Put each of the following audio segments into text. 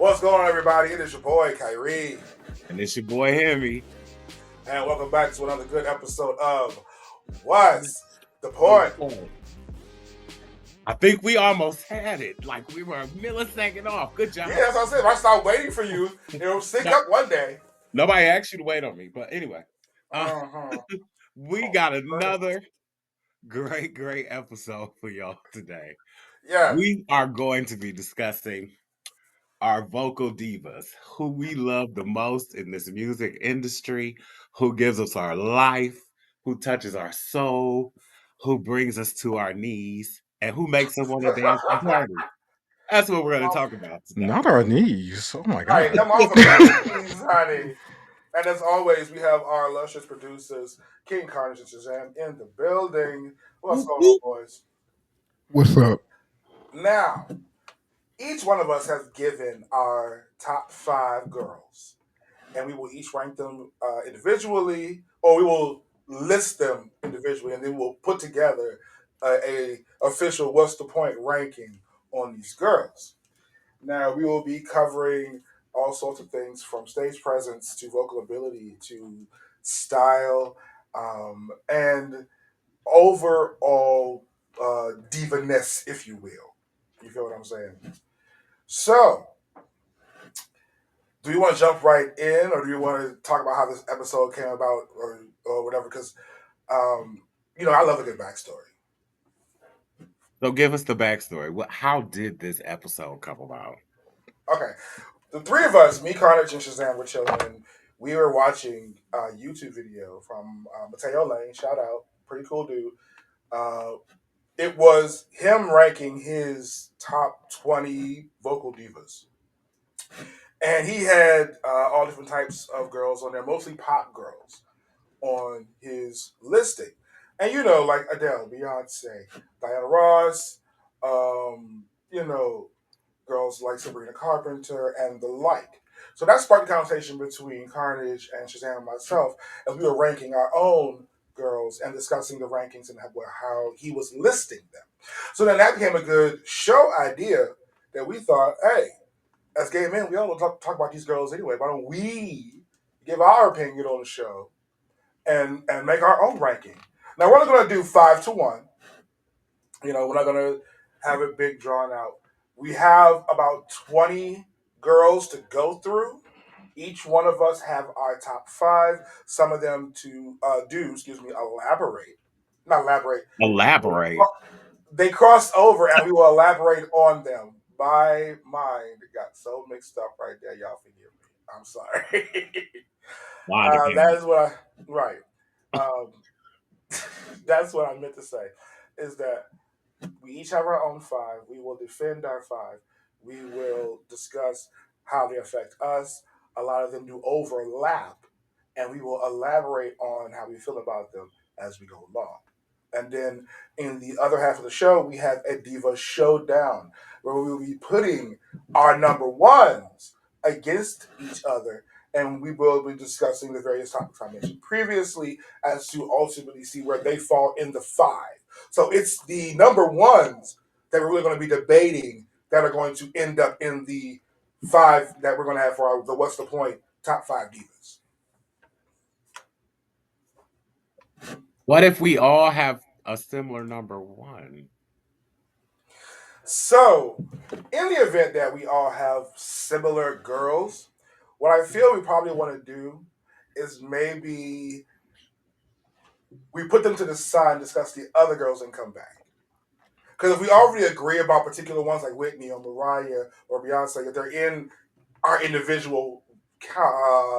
What's going on, everybody? It is your boy, Kyrie. And it's your boy Hemi. And welcome back to another good episode of What's the The Point? point. I think we almost had it. Like we were a millisecond off. Good Yeah, job. that's what I said. If I start waiting for you, it'll sync No, up one day. nobody asked you to wait on me. But anyway, uh, Uh-huh. we Oh, got goodness. another great episode for y'all today. Yes. We are going to be discussing our vocal divas, who we love the most in this music industry, who gives us our life, who touches our soul, who brings us to our knees, and who makes us want to dance and party. That's what we're going to talk about today. Not our knees. Oh my Right, god. come off of our knees, honey. And as always, we have our illustrious producers, King Carnage and Shazam, in the building. What's Whoop, going on, whoop. boys? What's up? Now, each one of us has given our top five girls, and we will each rank them individually, or we will list them individually, and then we'll put together a official what's the point ranking on these girls. Now we will be covering all sorts of things from stage presence to vocal ability to style and overall diva-ness, if you will. You feel what I'm saying? So, do you want to jump right in, or do you want to talk about how this episode came about, or whatever? Because I love a good backstory. So give us the backstory. How did this episode come about? Okay, the three of us, me, Carnage, and Shazam, were chilling, and we were watching a YouTube video from Mateo Lane. Shout out, pretty cool dude. Uh, it was him ranking his top 20 vocal divas, and he had all different types of girls on there, mostly pop girls on his listing. And like Adele, Beyonce, Diana Ross, you know, girls like Sabrina Carpenter and the like. So that sparked a conversation between Carnage and Shazam and myself as we were ranking our own girls and discussing the rankings and how he was listing them. So then that became a good show idea that we thought, hey, as gay men, we all talk about these girls anyway. Why don't we give our opinion on the show and make our own ranking? Now we're not going to do 5 to 1. We're not going to have it big drawn out. We have about 20 girls to go through. Each one of us have our top five. Some of them to elaborate. Not elaborate. Elaborate. They cross over and we will elaborate on them. My mind got so mixed up right there. Y'all forgive me. I'm sorry. Mind of That him. is what right. Um, that's what I meant to say. Is that we each have our own five. We will defend our five. We will discuss how they affect us. A lot of them do overlap, and we will elaborate on how we feel about them as we go along. And then in the other half of the show, we have a Diva showdown where we will be putting our number ones against each other. And we will be discussing the various topics I mentioned previously as to ultimately see where they fall in the five. So it's the number ones that we're really going to be debating that are going to end up in the five that we're going to have for the What's the Point top five divas. What if we all have a similar number one? So, in the event that we all have similar girls, what I feel we probably want to do is maybe we put them to the side and discuss the other girls and come back. Because if we already agree about particular ones like Whitney or Mariah or Beyonce, if they're in our individual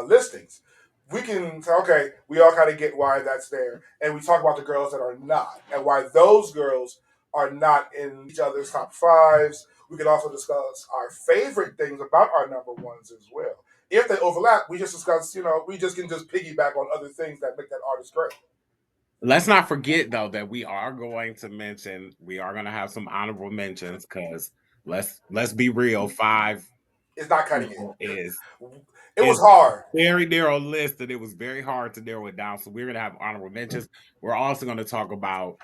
listings, we can say, okay, we all kind of get why that's there. And we talk about the girls that are not and why those girls are not in each other's top fives. We can also discuss our favorite things about our number ones as well. If they overlap, we just discuss, we just can just piggyback on other things that make that artist great. Let's not forget though that we are going to have some honorable mentions because let's be real. Five It's not cutting it. people It was is hard. very narrow list and it was very hard to narrow it down. So we're gonna have honorable mentions. We're also gonna talk about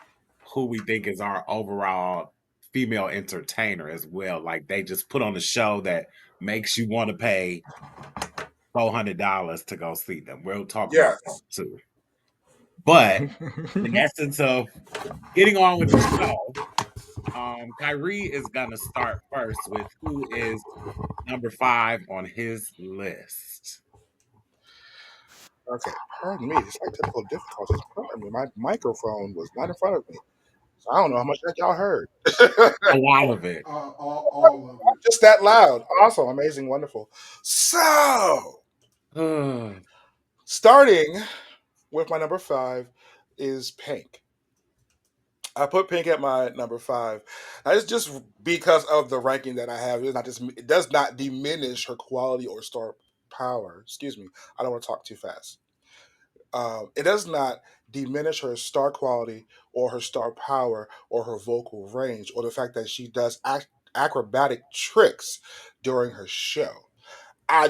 who we think is our overall female entertainer as well. Like they just put on a show that makes you want to pay $400 to go see them. We'll talk about that Yes. too. But in essence of getting on with the show, Kyrie is gonna start first with who is number 5 on his list. Okay. Pardon me. It's like technical difficulties. Pardon me. My microphone was not in front of me. So I don't know how much that y'all heard. A lot of it. All of it. Just that loud. Awesome. Amazing. Wonderful. So, starting with my number 5 is Pink. I put Pink at my number 5. Now, it's just because of the ranking that I have. It's not just, it does not diminish her quality or star power. Excuse me. I don't want to talk too fast. It does not diminish her star quality or her star power or her vocal range or the fact that she does acrobatic tricks during her show.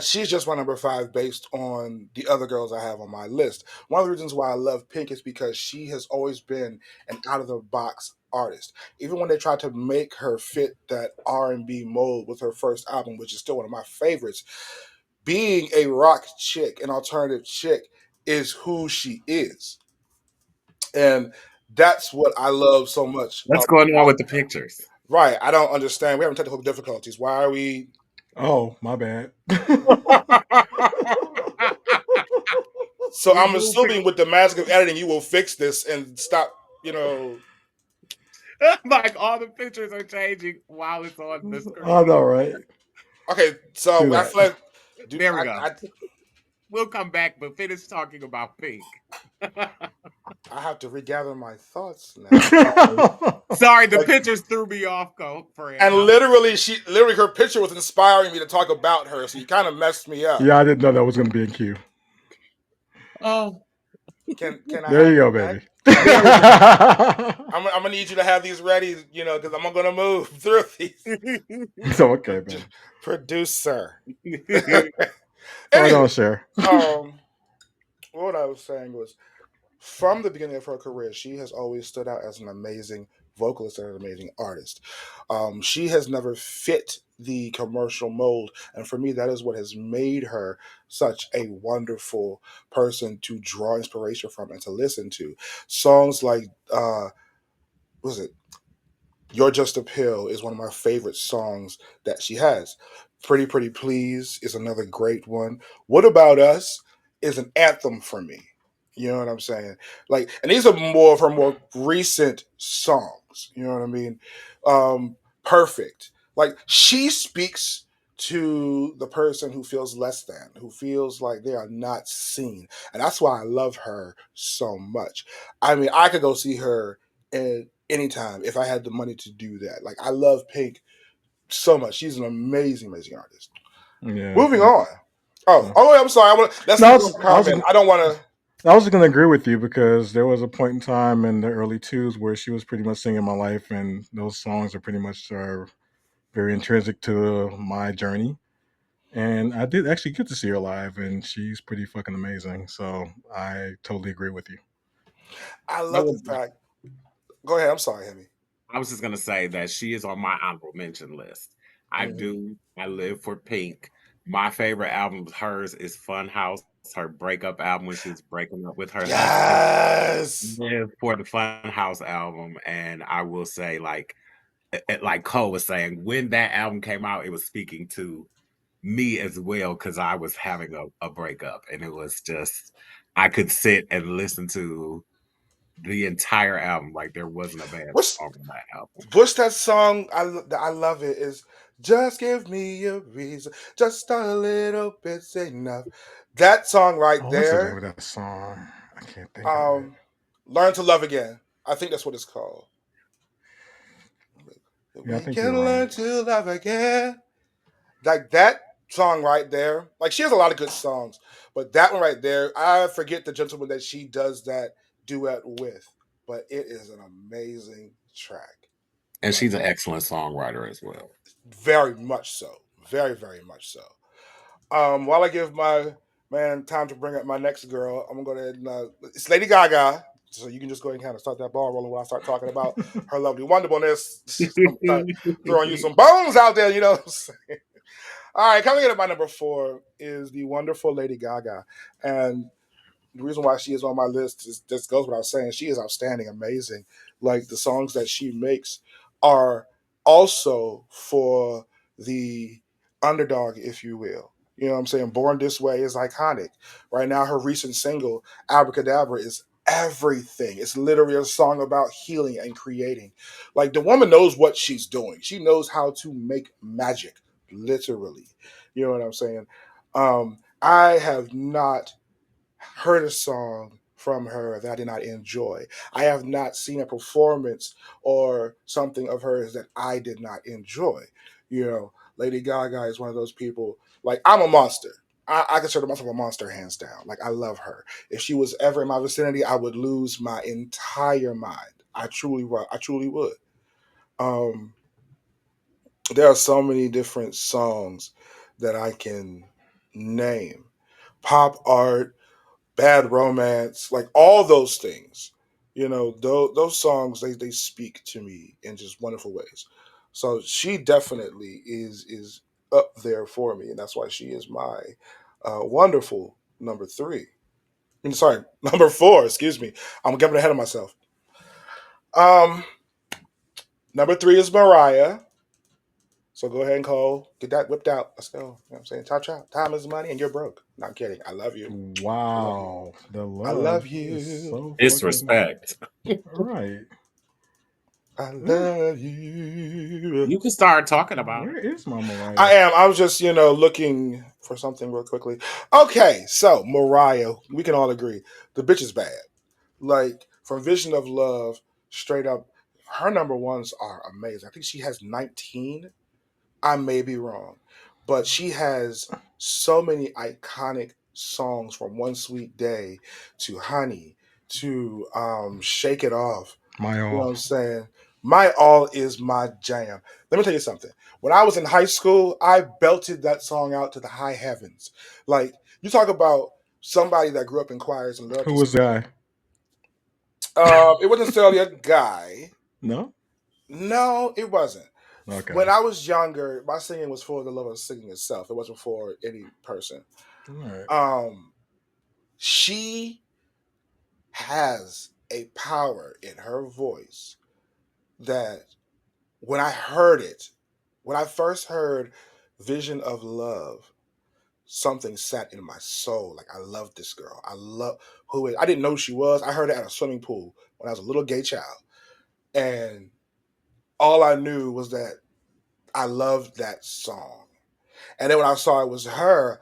She's just my number 5 based on the other girls I have on my list. One of the reasons why I love Pink is because she has always been an out of the box artist. Even when they tried to make her fit that R&B mold with her first album, which is still one of my favorites, being a rock chick, an alternative chick, is who she is, and that's what I love so much. What's going on with the pictures? Right, I don't understand. We're having technical difficulties. Why are we? Oh, my bad. So We I'm moved assuming with the magic of editing, you will fix this and stop. You know. like all the pictures are changing while it's on the I screen. know, right? Okay, Do so I that. feel like do There we go. I We'll come back, but finish talking about Pink. I have to regather my thoughts now. Sorry, the Like, pictures threw me off, friend. and literally, her picture was inspiring me to talk about her. So you kind of messed me up. Yeah, I didn't know that was going to be in queue. Oh, Can I There have you go, it back? baby. there we go. I'm gonna need you to have these ready, because I'm gonna move through these. So okay, baby. Producer. Right on, Anyway, Cher. um, what I was saying was, from the beginning of her career, she has always stood out as an amazing vocalist and an amazing artist. She has never fit the commercial mold, and for me, that is what has made her such a wonderful person to draw inspiration from and to listen to. Songs like, what was it? You're Just a Pill is one of my favorite songs that she has. Pretty Pretty Please is another great one. What About Us is an anthem for me. You know what I'm saying? Like, and these are more of her more recent songs. You know what I mean? Perfect. Like, she speaks to the person who feels less than, who feels like they are not seen. And that's why I love her so much. I mean, I could go see her at any time if I had the money to do that. Like, I love Pink so much. She's an amazing, amazing artist. Yeah. Moving on. Oh, Uh, oh, I'm sorry. Let's no, keep on comment. I don't want to. I was going to agree with you because there was a point in time in the early twos where she was pretty much singing my life, and those songs are pretty much very intrinsic to my journey. And I did actually get to see her live, and she's pretty fucking amazing. So I totally agree with you. I I love the was fact. Go ahead. I'm sorry, Hemi. I was just gonna say that she is on my honorable mention list. I Hmm. do. I live for Pink. My favorite album of hers is Fun House, her breakup album when she was breaking up with her husband. Yes. Live for the Fun House album, and I will say, like Cole was saying, when that album came out, it was speaking to me as well because I was having a breakup, and it was just I could sit and listen to the entire album like there wasn't a bad What's song on that album. what's that song? I love it. Is just give me a reason, just a little bit's enough. That song right Oh, what's the name there. of that song? I can't think of it. Um, Learn to Love Again. I think that's what it's called. Yeah, I We think you're can right. learn to love again. Like that song right there. Like, she has a lot of good songs, but that one right there, I forget the gentleman that she does that duet with, but it is an amazing track. And Like, she's an excellent songwriter as well. very much so. Very, very much so. While I give my man time to bring up my next girl, I'm gonna go ahead and it's Lady Gaga. So you can just go ahead and kind of start that ball rolling when I start talking about her lovely wonderfulness. I'm throwing you some bones out there, you know. All right, coming in at my number four is the wonderful Lady Gaga, and the reason why she is on my list is just goes without saying. She is outstanding, amazing. Like the songs that she makes are also for the underdog, if you will. You know what I'm saying? Born This Way is iconic. Right now, her recent single, Abracadabra, is everything. It's literally a song about healing and creating. Like the woman knows what she's doing. She knows how to make magic, literally. You know what I'm saying? I have not heard a song from her that I did not enjoy. I have not seen a performance or something of hers that I did not enjoy. You know, Lady Gaga is one of those people. Like I'm a monster. I consider myself a monster hands down. Like I love her. If she was ever in my vicinity, I would lose my entire mind. I truly would. I truly would. Um, there are so many different songs that I can name. Pop art, bad romance, like all those things. You know, those songs they speak to me in just wonderful ways. So she definitely is up there for me, and that's why she is my wonderful number three. I mean, sorry, number four. Excuse me, I'm getting ahead of myself. Um, Number three is Mariah. So go ahead and call, get that whipped out. Let's go. You know what I'm saying? Chop chop. Time is money, and you're broke. Not kidding. I love you. I love you. Wow, the I love love is you. so fucking Disrespect. right. I Ugh, love you. You can start talking about where her. is my Mariah? I am. I was just, looking for something real quickly. Okay, so Mariah, we can all agree the bitch is bad. Like from Vision of Love, straight up, her number ones are amazing. I think she has 19. I may be wrong, but she has so many iconic songs from One Sweet Day to Honey to Shake It Off. My You know all. what I'm saying? My all is my jam. Let me tell you something. When I was in high school, I belted that song out to the high heavens. Like you talk about somebody that grew up in choirs and loved Who to was sing. that? It wasn't necessarily a guy. No. No, it wasn't. When Okay. I was younger, my singing was for the love of singing itself. It wasn't for any person. All right. Um, she has a power in her voice that when I heard it, when I first heard Vision of Love, something sat in my soul. Like I love this girl. I love I didn't know who she was. I heard it at a swimming pool when I was a little gay child. And all I knew was that I loved that song. And then when I saw it was her,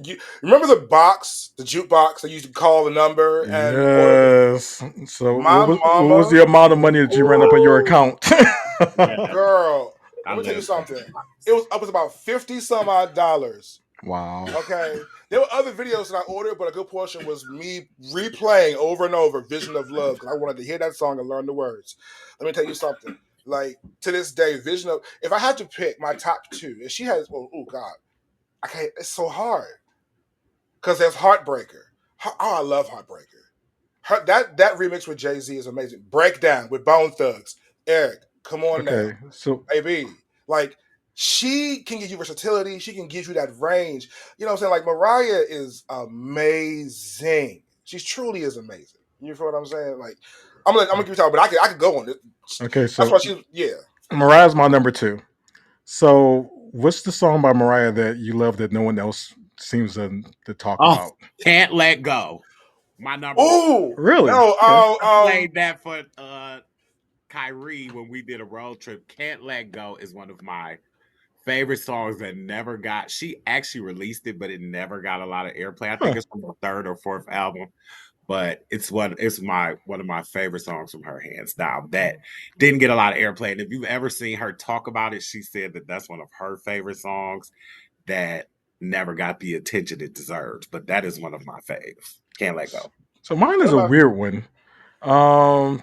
you remember the box, the jukebox that you used to call the number and order the Yes. So my what was mama, the amount of money that you ran up on your Ooh. account? Yeah, girl, I let me tell you love that something. box. It was about 50 some odd dollars. Wow. Okay. There were other videos that I ordered, but a good portion was me replaying over and over Vision of Love because I wanted to hear that song and learn the words. Let me tell you something. Like to this day, Vision of if I had to pick my top two, and she has oh God, I can't it's so hard. Because there's Heartbreaker. Oh, I love Heartbreaker. That remix with Jay Z is amazing. Breakdown with Bone Thugs. Eric, come on now, Okay. So baby. Like she can give you versatility. She can give you that range. You know what I'm saying? Like Mariah is amazing. She truly is amazing. You feel what I'm saying? Like I'm gonna give you time, but I could go on it. okay. That's why So she's yeah. Mariah's my number two. So what's the song by Mariah that you love that no one else seems to talk Oh, about? can't let go. My number one. Ooh Really? no Okay. I played that for Kyrie when we did a road trip. Can't Let Go is one of my favorite songs that never got. She actually released it, but it never got a lot of airplay. I think Huh. it's from the third or fourth album, but it's my one of my favorite songs from her hands down. That didn't get a lot of airplay, and if you've ever seen her talk about it, she said that that's one of her favorite songs that never got the attention it deserves. But that is one of my faves. Can't let go. So mine What is a about weird one.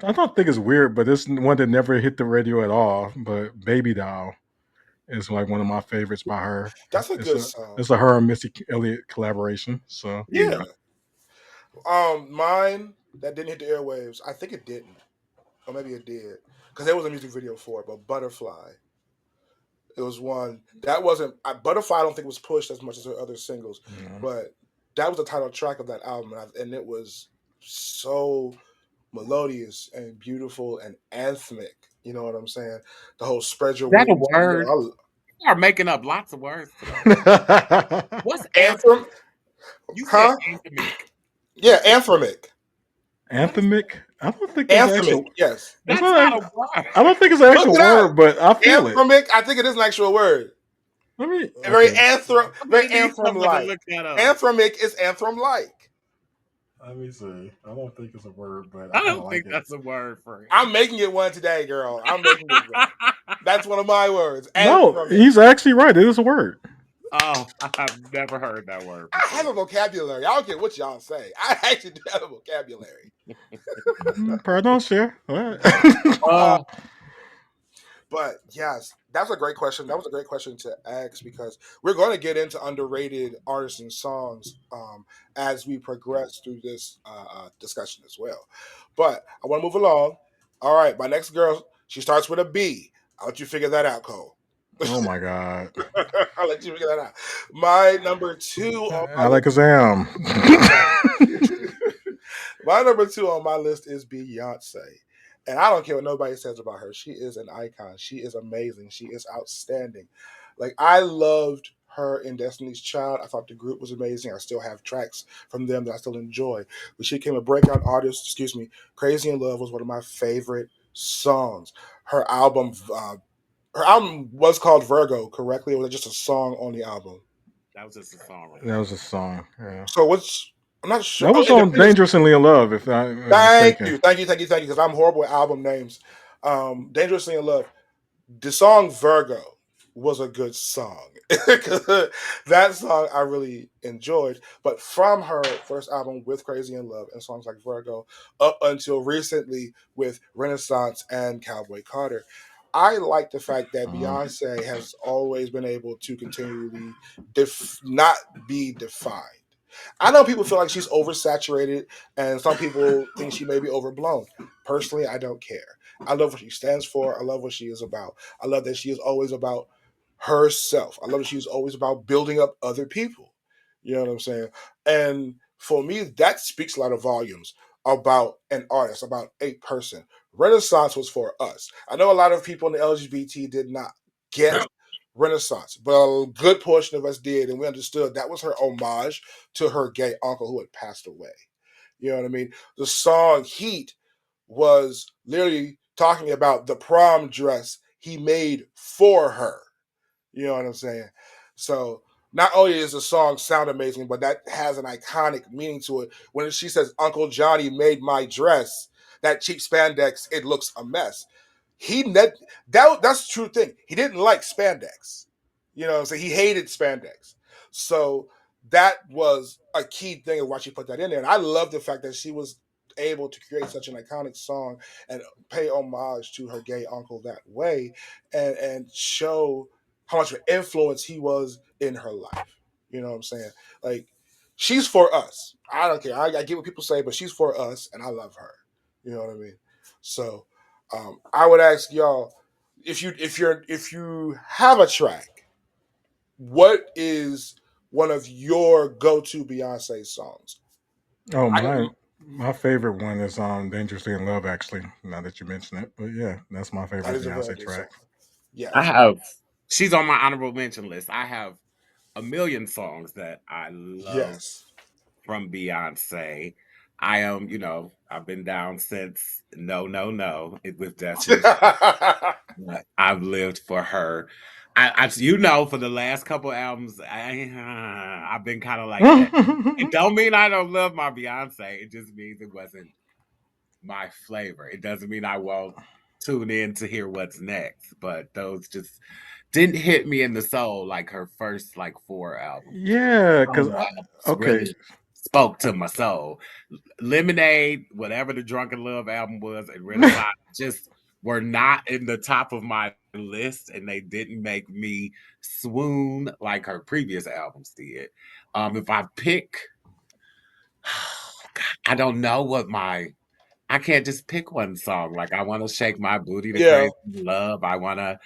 I don't think it's weird, but it's one that never hit the radio at all. But Baby Doll is like one of my favorites by her. that's a It's good a song. it's a her and Missy Elliott collaboration. So Yeah. Yeah. Mine. that didn't hit the airwaves. I think it didn't, or maybe it did, because there was a music video for it. But Butterfly, it was one that wasn't Butterfly. I don't think was pushed as much as her other singles, Yeah. but that was the title track of that album, and it was so melodious and beautiful and anthemic. You know what I'm saying? The whole spread your Is that a wings. word? You are making up lots of words today. What's Anthem, You said huh? anthemic. You Yeah, said anthemic. what is Anthemic. I don't think that's Anthemic. actual. Yes. It's that's not. not a I word. don't think it's an Look actual it up. word, but I feel it. Anthemic. I think it is an actual word. Let me. Very Okay. I'm very gonna need anthem someone to like. look that up. Anthemic is anthem like. Let me see. I don't think it's a word, but I I kind of don't like think it. that's a word, friend. I'm making it one today, girl. I'm making it one. That's one of my words. No, Anthemic. he's actually right. It is a word. Oh, I've never heard that word I have before. a vocabulary. I don't care what y'all say. I actually do have a vocabulary. Pardon, sir. What? Uh, Oh, but yes, that's a great question. That was a great question to ask because we're going to get into underrated artists and songs as we progress through this discussion as well. But I want to move along. All right, my next girl, she starts with a B. I'll let you figure that out, Cole. Oh my God. I'll let you figure that out. My number two on my list. Alakazam. My number two on my list is Beyonce. And I don't care what nobody says about her. She is an icon. She is amazing. She is outstanding. Like I loved her in Destiny's Child. I thought the group was amazing. I still have tracks from them that I still enjoy. But she became a breakout artist. Excuse me. Crazy in Love was one of my favorite songs. Her album, her album was called Virgo, correctly, or was it just a song on the album? that was just a song on the That was a album. song. Yeah. So what's I'm not sure. That Oh, was on Independence. Dangerously in Love, if I'm Thank mistaken. you, thank you, thank you, thank you. Because I'm horrible with album names. Dangerously in Love. The song Virgo was a good song. That song I really enjoyed. But from her first album with Crazy in Love and songs like Virgo, up until recently with Renaissance and Cowboy Carter, I like the fact that Uh, Beyonce has always been able to continually not be defined. I know people feel like she's oversaturated, and some people think she may be overblown. Personally, I don't care. I love what she stands for. I love what she is about. I love that she is always about herself. I love that she's always about building up other people. You know what I'm saying? And for me, that speaks a lot of volumes about an artist, about a person. Renaissance was for us. I know a lot of people in the LGBT did not get Renaissance, but a good portion of us did, and we understood that was her homage to her gay uncle who had passed away. You know what I mean? The song Heat was literally talking about the prom dress he made for her. You know what I'm saying? So not only does the song sound amazing, but that has an iconic meaning to it. When she says, Uncle Johnny made my dress, that cheap spandex, it looks a mess. That's the true thing. He didn't like spandex. You know what I'm saying? He hated spandex. So that was a key thing of why she put that in there. And I love the fact that she was able to create such an iconic song and pay homage to her gay uncle that way and show how much of an influence he was in her life. You know what I'm saying? Like, she's for us. I don't care. I get what people say, but she's for us, and I love her. You know what I mean? So, I would ask y'all if you have a track, what is one of your go to Beyonce songs? oh, I can. my favorite one is Dangerously in Love, actually, now that you mention it. But yeah, that's my That favorite is a very Beyonce good track. song. I Yes. have. She's on my honorable mention list. I have a million songs that I love Yes. from Beyonce. I am, I've been down since No, No, No with Destiny's. I've lived for her. For the last couple albums, I've been kind of like that. It don't mean I don't love my Beyonce. It just means it wasn't my flavor. It doesn't mean I won't tune in to hear what's next, but those just didn't hit me in the soul like her first like four albums. Yeah, because Solo albums okay, really spoke to my soul. Lemonade, whatever the Drunken Love album was, and Renaissance just were not in the top of my list, and they didn't make me swoon like her previous albums did. If I pick I don't know what my I can't just pick one song. Like I want to shake my booty to Yeah, crazy love. I want to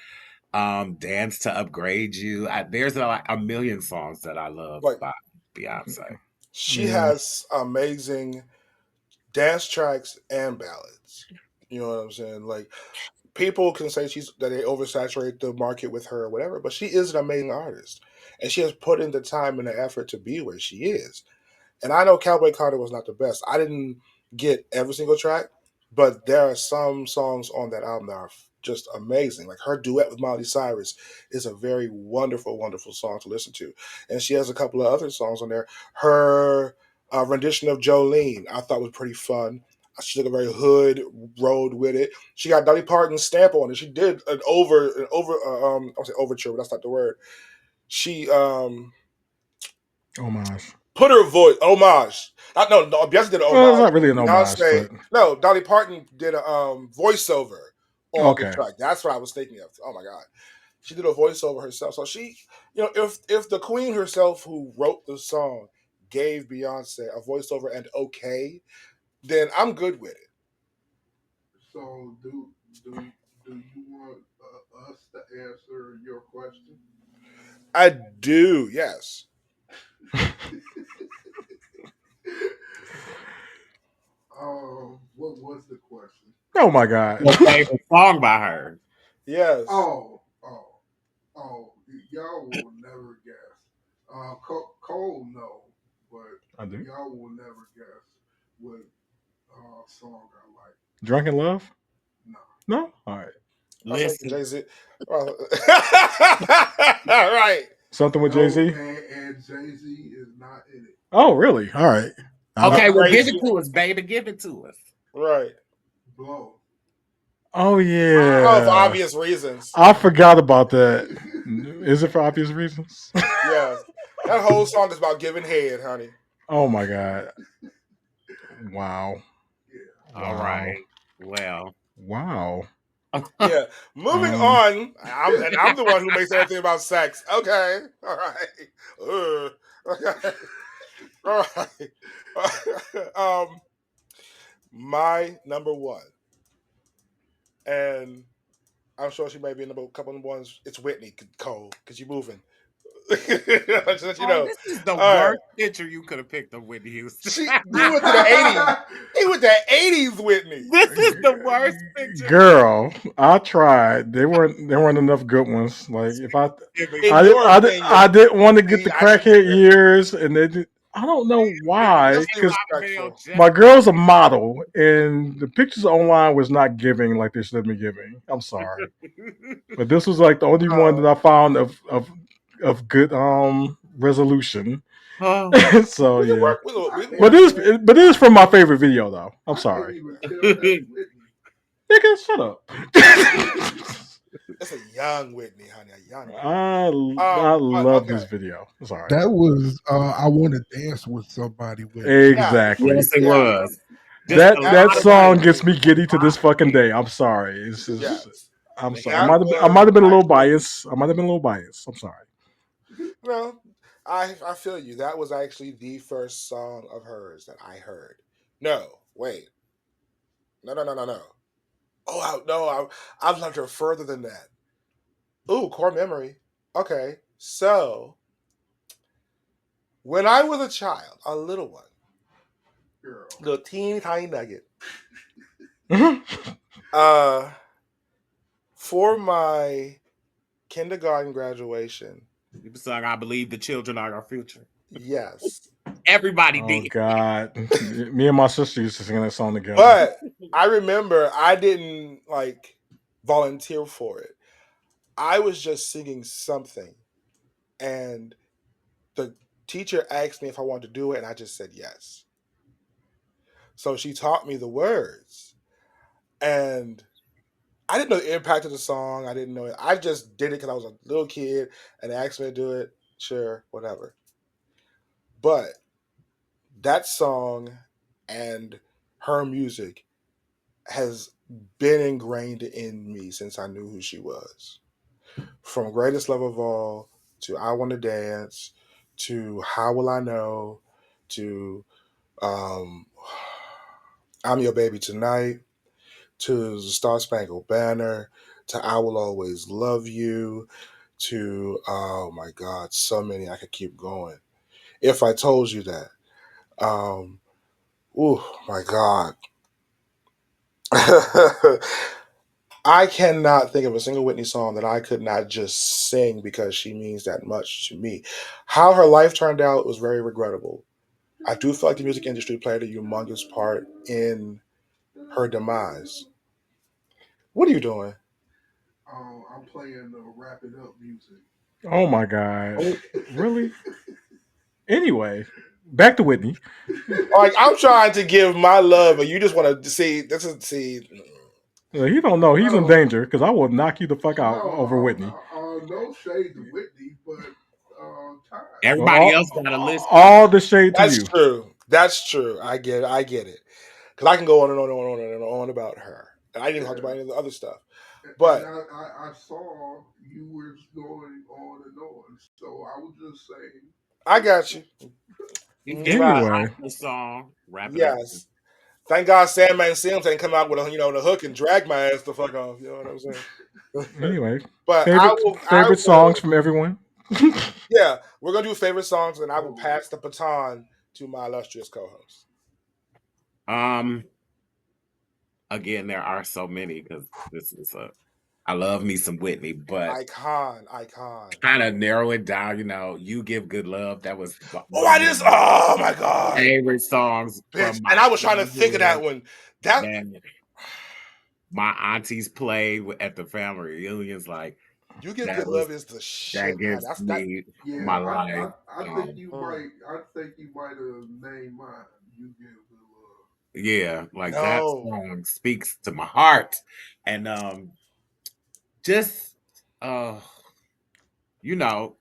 dance to upgrade you. There's a million songs that I love like by Beyonce. she Yeah. has amazing dance tracks and ballads. You know what I'm saying? Like people can say she's that they oversaturate the market with her or whatever, but she is an amazing artist, and she has put in the time and the effort to be where she is. And I know Cowboy Carter was not the best. I didn't get every single track, but there are some songs on that album that are just amazing. Like her duet with Miley Cyrus is a very wonderful, wonderful song to listen to. And she has a couple of other songs on there. Her rendition of Jolene I thought was pretty fun. She took a very hood road with it. She got Dolly Parton's stamp on it. She did I would say overture, but that's not the word. She Homage. put her voice homage. No, Beyonce did an Well, it's homage. not really an homage, Beyonce, but no, Dolly Parton did a voiceover on the okay. track. That's what I was thinking of. Oh my god, she did a voiceover herself. So she, if the Queen herself who wrote the song gave Beyonce a voiceover and okay, then I'm good with it. So do you want us to answer your question? I do, yes, What was the question? Oh my god. Your favorite song by her. yes. Oh, oh, oh! Y'all will never guess. Cole no, but I do. y'all will never guess what song I like. Drunken Love? No, No? All right. I was thinking Listen. Jay Z. Right, Something with Jay no, Z? and Jay Z is not in it. Oh, really? All right. Okay, well, upgrade give it you. to us, baby. Give it to us. Right. Blow. Oh, For yeah. obvious reasons. I forgot about that. Is it for obvious reasons? Yes. That whole song is about giving head, honey. Oh my god. Wow. Yeah. All Wow. right. Well. Wow. Yeah. Moving Um on. I'm the one who makes everything about sex. Okay. All right. Okay. All right. My number one, and I'm sure she may be in a couple of ones. It's Whitney Cole because you're moving. Just let you Oh, know. this is the All right. worst picture you could have picked of Whitney Houston. He went to the '80s. He went to '80s Whitney. This is the worst picture. girl, I tried. There weren't enough good ones. Like if I Giving In I you. did, your I did, I opinion, didn't want to get the I should be crackhead fair. years and I don't know why Just cuz Male disrespectful. my Jessica. girl's a model and the pictures online was not giving like they should have been giving. I'm sorry. But this was like the only one that Uh, I found of good resolution. Oh. So we can yeah. work with it. I We can But can't work it is with even. it. but it is I from my favorite video though. I'm I can't sorry. even tell that's Whitney. Nigga, shut up. It's a young Whitney, honey, a young Whitney. I But love okay, this video. I'm sorry. That was I want to dance with somebody Whitney. yeah, Exactly. Yes, it yeah. was. Just That a That that lot of was song vibes. gets actually me A giddy to this lot of fucking vibes. day. I'm sorry. This is yes. I'm sorry. That I was might have been a little actually biased. I might have been a little biased. I'm sorry. no. I feel you. That was actually the first song of hers that I heard. No, wait, no. Oh, no, I've loved her further than that. Ooh, core memory. Okay, so when I was a child, a little one, Girl. little teeny tiny nugget, Mhm. uh, for my kindergarten graduation, You sung I Believe the Children Are Our Future. yes, Everybody Oh did. God. Me and my sister used to sing that song together. but I remember I didn't like volunteer for it. I was just singing something, and the teacher asked me if I wanted to do it, and I just said yes. So she taught me the words, and I didn't know the impact of the song. I didn't know it. I just did it because I was a little kid and they asked me to do it. Sure, whatever. But that song and her music has been ingrained in me since I knew who she was. From Greatest Love of All to I Want to Dance to How Will I Know to I'm Your Baby Tonight, to the Star Spangled Banner, to I Will Always Love You, to, oh my God, so many. I could keep going. If I Told You That. Um, oh my God. I cannot think of a single Whitney song that I could not just sing because she means that much to me. How her life turned out was very regrettable. I do feel like the music industry played a humongous part in her demise. What are you doing? I'm playing the wrap it up music. Oh my God. Oh, Really? Anyway, back to Whitney. Like I'm trying to give my love, and you just want to see. This is see. He don't know. He's in No, danger because I will knock you the fuck out over no, Whitney. no shade to Whitney, but time. Well, everybody else got a list too. all the shade to That's you. true. That's true. I get it. I get it. Because I can go on and on and on and on about her, and I didn't even talk about Yeah, any of the other stuff. and But I saw you were going on and on, so I was just saying, I got you. You gave us Try. Anyway, an Oscar song. Wrap it up. Yes. Thank God Sandman Sims ain't come out with the hook and drag my ass the fuck off. You know what I'm saying? anyway, But favorite I favorite songs will. from everyone. Yeah, we're gonna do favorite songs, and I will oh, pass the baton to my illustrious co-host. Um, again, there are so many because this is a. I love me some Whitney, but Icon, icon. kind of narrow it down. You give good love. That was Oh, one I of just. my Oh my god, favorite songs bitch! from And my I was trying to think of that childhood one. That that my aunties played at the family reunions. Like You Give that Good was Love is the that shit. Now gives that's that. me yeah, my life. I think you Mm. might, have named mine. You give good love. Yeah, like that No, song speaks to my heart, and just uh, you know,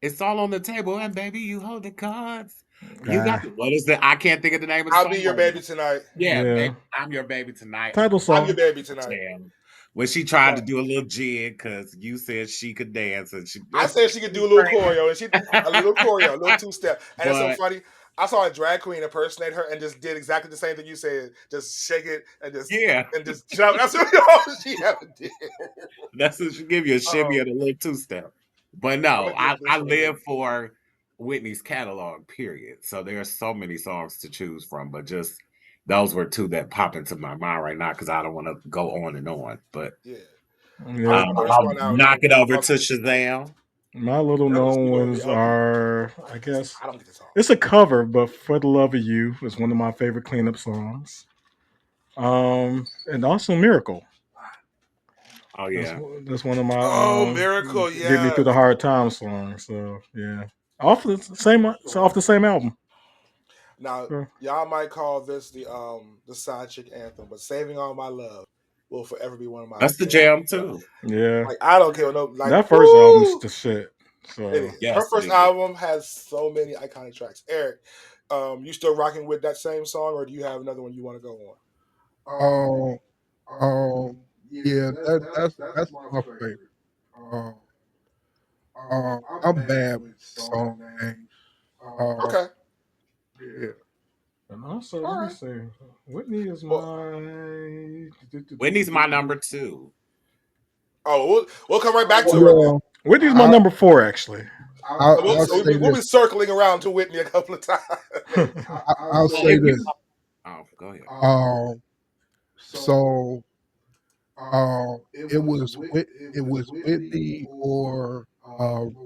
it's all on the table, and baby, you hold the cards. You got Ah, the what is it? I can't think of the name of the I'll song be your right baby now. tonight. Yeah, baby, yeah. I'm your baby tonight. Title I'm your song. baby tonight. Jam. When she tried to But do a little jig because you said she could dance, and she I said she could do a little choreo, and she a little choreo, a little two step, and it's so but funny. I saw a drag queen impersonate her and just did exactly the same thing you said. Just shake it yeah, and just jump. That's what all she ever did. that's what she give you a shimmy Um, and a little two step. But I'm no, gonna I get I this one live here. for Whitney's catalog. Period. So there are so many songs to choose from, but just those were two that pop into my mind right now because I don't want to go on and on. But Yeah, I'm Yeah. gonna throw this I'll one out knock it over to because Shazam. My little known we doing the ones LP. are, I guess, I don't get this all. it's a cover, but "For the Love of You" is one of my favorite cleanup songs. And also "Miracle." Oh That's yeah, that's one of my Oh, Miracle, get me through yes. the hard times songs. So yeah, off the same album. Now So, y'all might call this the side chick anthem, but "Saving All My Love" will forever be one of my that's the favorite. jam too. yeah, Like I don't care what no like. that first album's Woo! the shit. It So is. Her Yes, it first is. album has so many iconic tracks. Eric, you still rocking with that same song, or do you have another one you want to go on? Um, yeah, that's my favorite. Um, I'm bad with song names. Um, Okay. yeah. and also, All let me right. see. Whitney is Well, my. Whitney's my number two. we'll come right back to her then. Well, Whitney's my I, number four, actually. I'll say We'll this. be circling around to Whitney a couple of times. I'll Oh, say if this. you oh, go ahead. Um, so it was Whitney or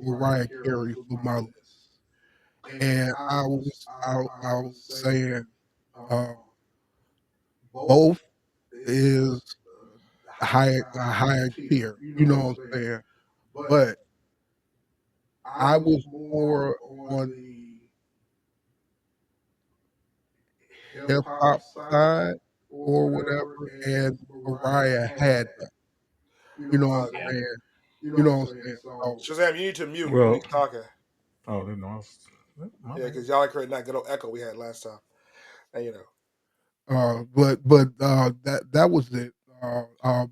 Mariah Carey for my list, and I was saying uh, both is higher tier. You know what I'm saying? But I was more on the hip hop side or whatever, and Mariah had that. You know what I'm Uh, Yeah. saying? You know what I'm saying? So Shazam, you need to mute. well, Whitney's talking. oh, then no, my Yeah, bad. because y'all are creating that good old echo we had last time. And but that was it.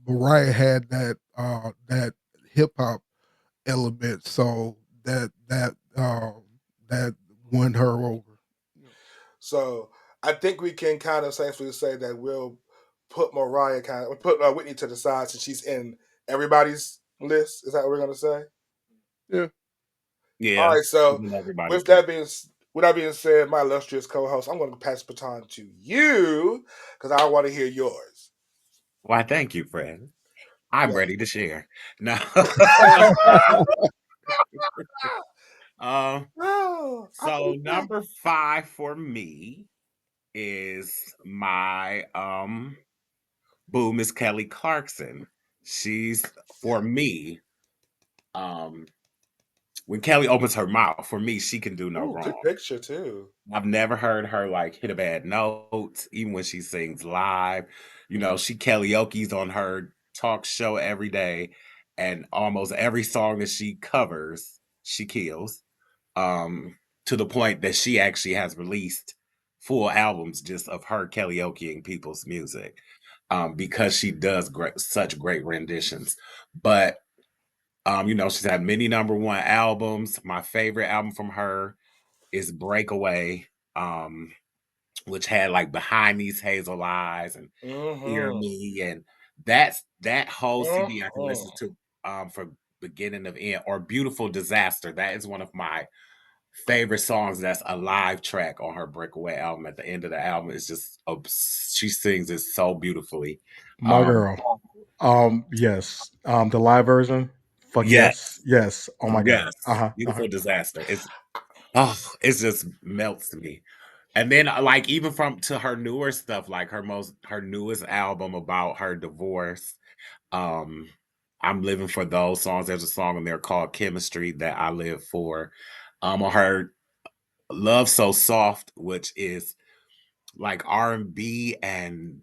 Mariah had that hip hop element, so that won her over. so I think we can kind of safely say that we'll put Mariah kind of put Whitney to the side since she's in everybody's list. Is that what we're gonna say? Yeah. All Yeah, right. she's So in with everybody's list. that being with that being said, my illustrious co-host, I'm going to pass the baton to you because I want to hear yours. Why, thank you, friend. I'm Yeah. ready to share. No. um, Oh, I so think that. number 5 for me is my boo, Miss Kelly Clarkson. She's for me, um, when Kelly opens her mouth, for me, she can do no Ooh, wrong. good picture too. I've never heard her like hit a bad note, even when she sings live. You know, she karaoke's on her talk show every day, and almost every song that she covers, she kills. Um, to the point that she actually has released full albums just of her karaokeing people's music, because she does such great renditions. But you know, she's had many number one albums. My favorite album from her is Breakaway, um, which had like Behind These Hazel Eyes and Hear Mm-hmm. Me. And that whole CD I can Mm-hmm. listen to from beginning of end, or Beautiful Disaster. That is one of my favorite songs. That's a live track on her Breakaway album. At the end of the album, it's just she sings it so beautifully. My Um, girl. Yes. The live version. Fuck yes. yes, Yes. Oh my god. yes, Uh-huh. Uh-huh. Beautiful Disaster. It's oh, it just melts me. And then like even from to her newer stuff, like her newest album about her divorce. Um, I'm living for those songs. There's a song in there called Chemistry that I live for. On her Love So Soft, which is like R&B and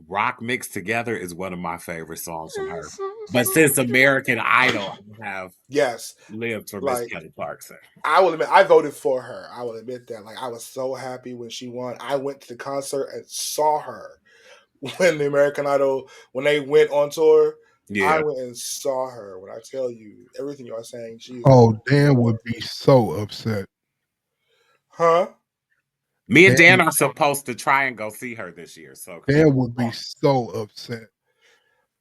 rock mixed together, is one of my favorite songs from her. But since American Idol, I have Yes. lived for Miss Like Kelly Clarkson. I will admit, I voted for her. I will admit that. Like I was so happy when she won. I went to the concert and saw her when the American Idol when they went on tour. I Yeah. went and saw her. When I tell you everything you are saying, she's Oh, Dan one. would be so upset. Huh? Me and Dan Dan are supposed to try and go see her this year. So keep Dan would be so upset.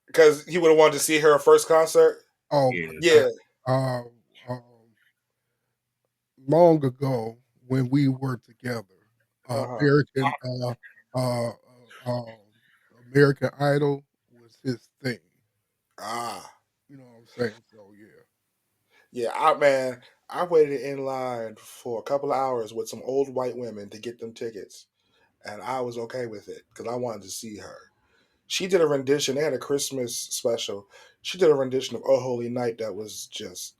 Because he would have wanted to see her first concert. Oh my yeah. god. Yeah. Um, um, long ago when we were together, Uh huh. American uh, um, American Idol was his thing. Ah. You know what I'm saying? So yeah. Yeah. Man, I waited in line for a couple of hours with some old white women to get them tickets, and I was okay with it because I wanted to see her. She did a rendition. They had a Christmas special. She did a rendition of "Oh Holy Night" that was just.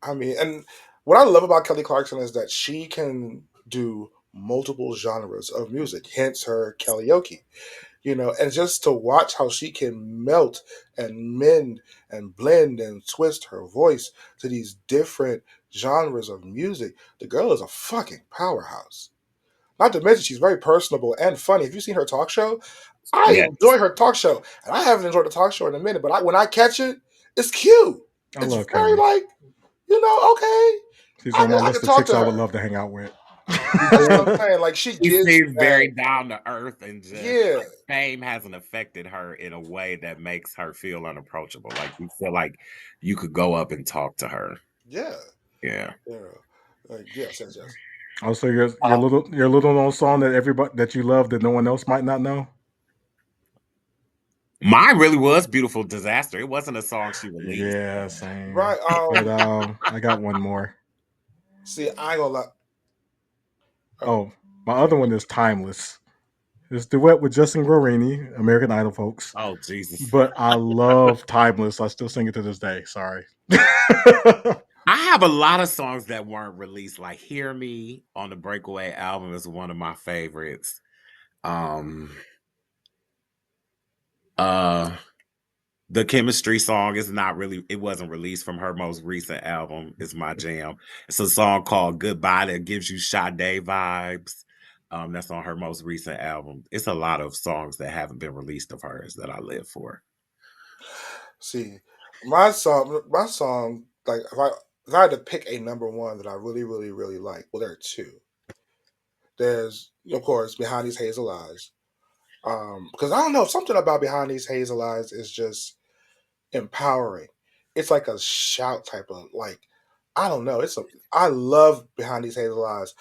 I mean, and what I love about Kelly Clarkson is that she can do multiple genres of music. Hence her karaoke. And just to watch how she can melt and mend and blend and twist her voice to these different genres of music. The girl is a fucking powerhouse. Not to mention, she's very personable and funny. Have you seen her talk show? I Yes. enjoy her talk show, and I haven't enjoyed the talk show in a minute. But when I catch it, it's cute. I It's love very Kelly. like okay. She's on my I list can of talk chicks to I would her. love to hang out with. She That's what I'm does. saying. Like she She gives seems me that. very down to earth, and just Yeah, like fame hasn't affected her in a way that makes her feel unapproachable. Like you feel like you could go up and talk to her. yeah, Yeah. yeah. Like yes, yes, yes. Also, your little known song that everybody that you love that no one else might not know. Mine really was Beautiful Disaster. It wasn't a song she released. Yeah, same. Right. But I got one more. See, I ain't gonna lie. Oh, my other one is Timeless. It's duet with Justin Guarini, American Idol folks. Oh Jesus. But I love Timeless. I still sing it to this day. Sorry. I have a lot of songs that weren't released. Like Hear Me on the Breakaway album is one of my favorites. Um uh the Chemistry song is not really, it wasn't released from her most recent album. It's my jam. It's a song called Goodbye that gives you Sade vibes. That's on her most recent album. It's a lot of songs that haven't been released of hers that I live for. See, my song. Like if I had to pick a number one that I really, really, really like, well, there are two. There's of course Behind These Hazel Eyes. Because I don't know, something about Behind These Hazel Eyes is just empowering. It's like a shout type of like, I don't know. I love Behind These Hazel Eyes.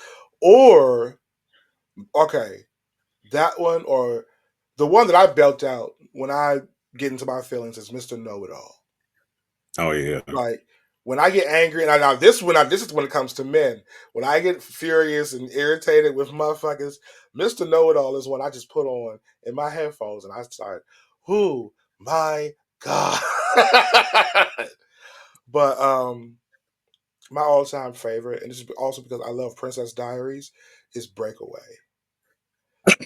Or okay, that one or the one that I belt out when I get into my feelings is Mr. Know It All. Oh yeah. Like when I get angry, and now this is when it comes to men. When I get furious and irritated with motherfuckers, Mister Know It All is what I just put on in my headphones, and I start, "Who my god!" But my all time favorite, and this is also because I love Princess Diaries, is Breakaway.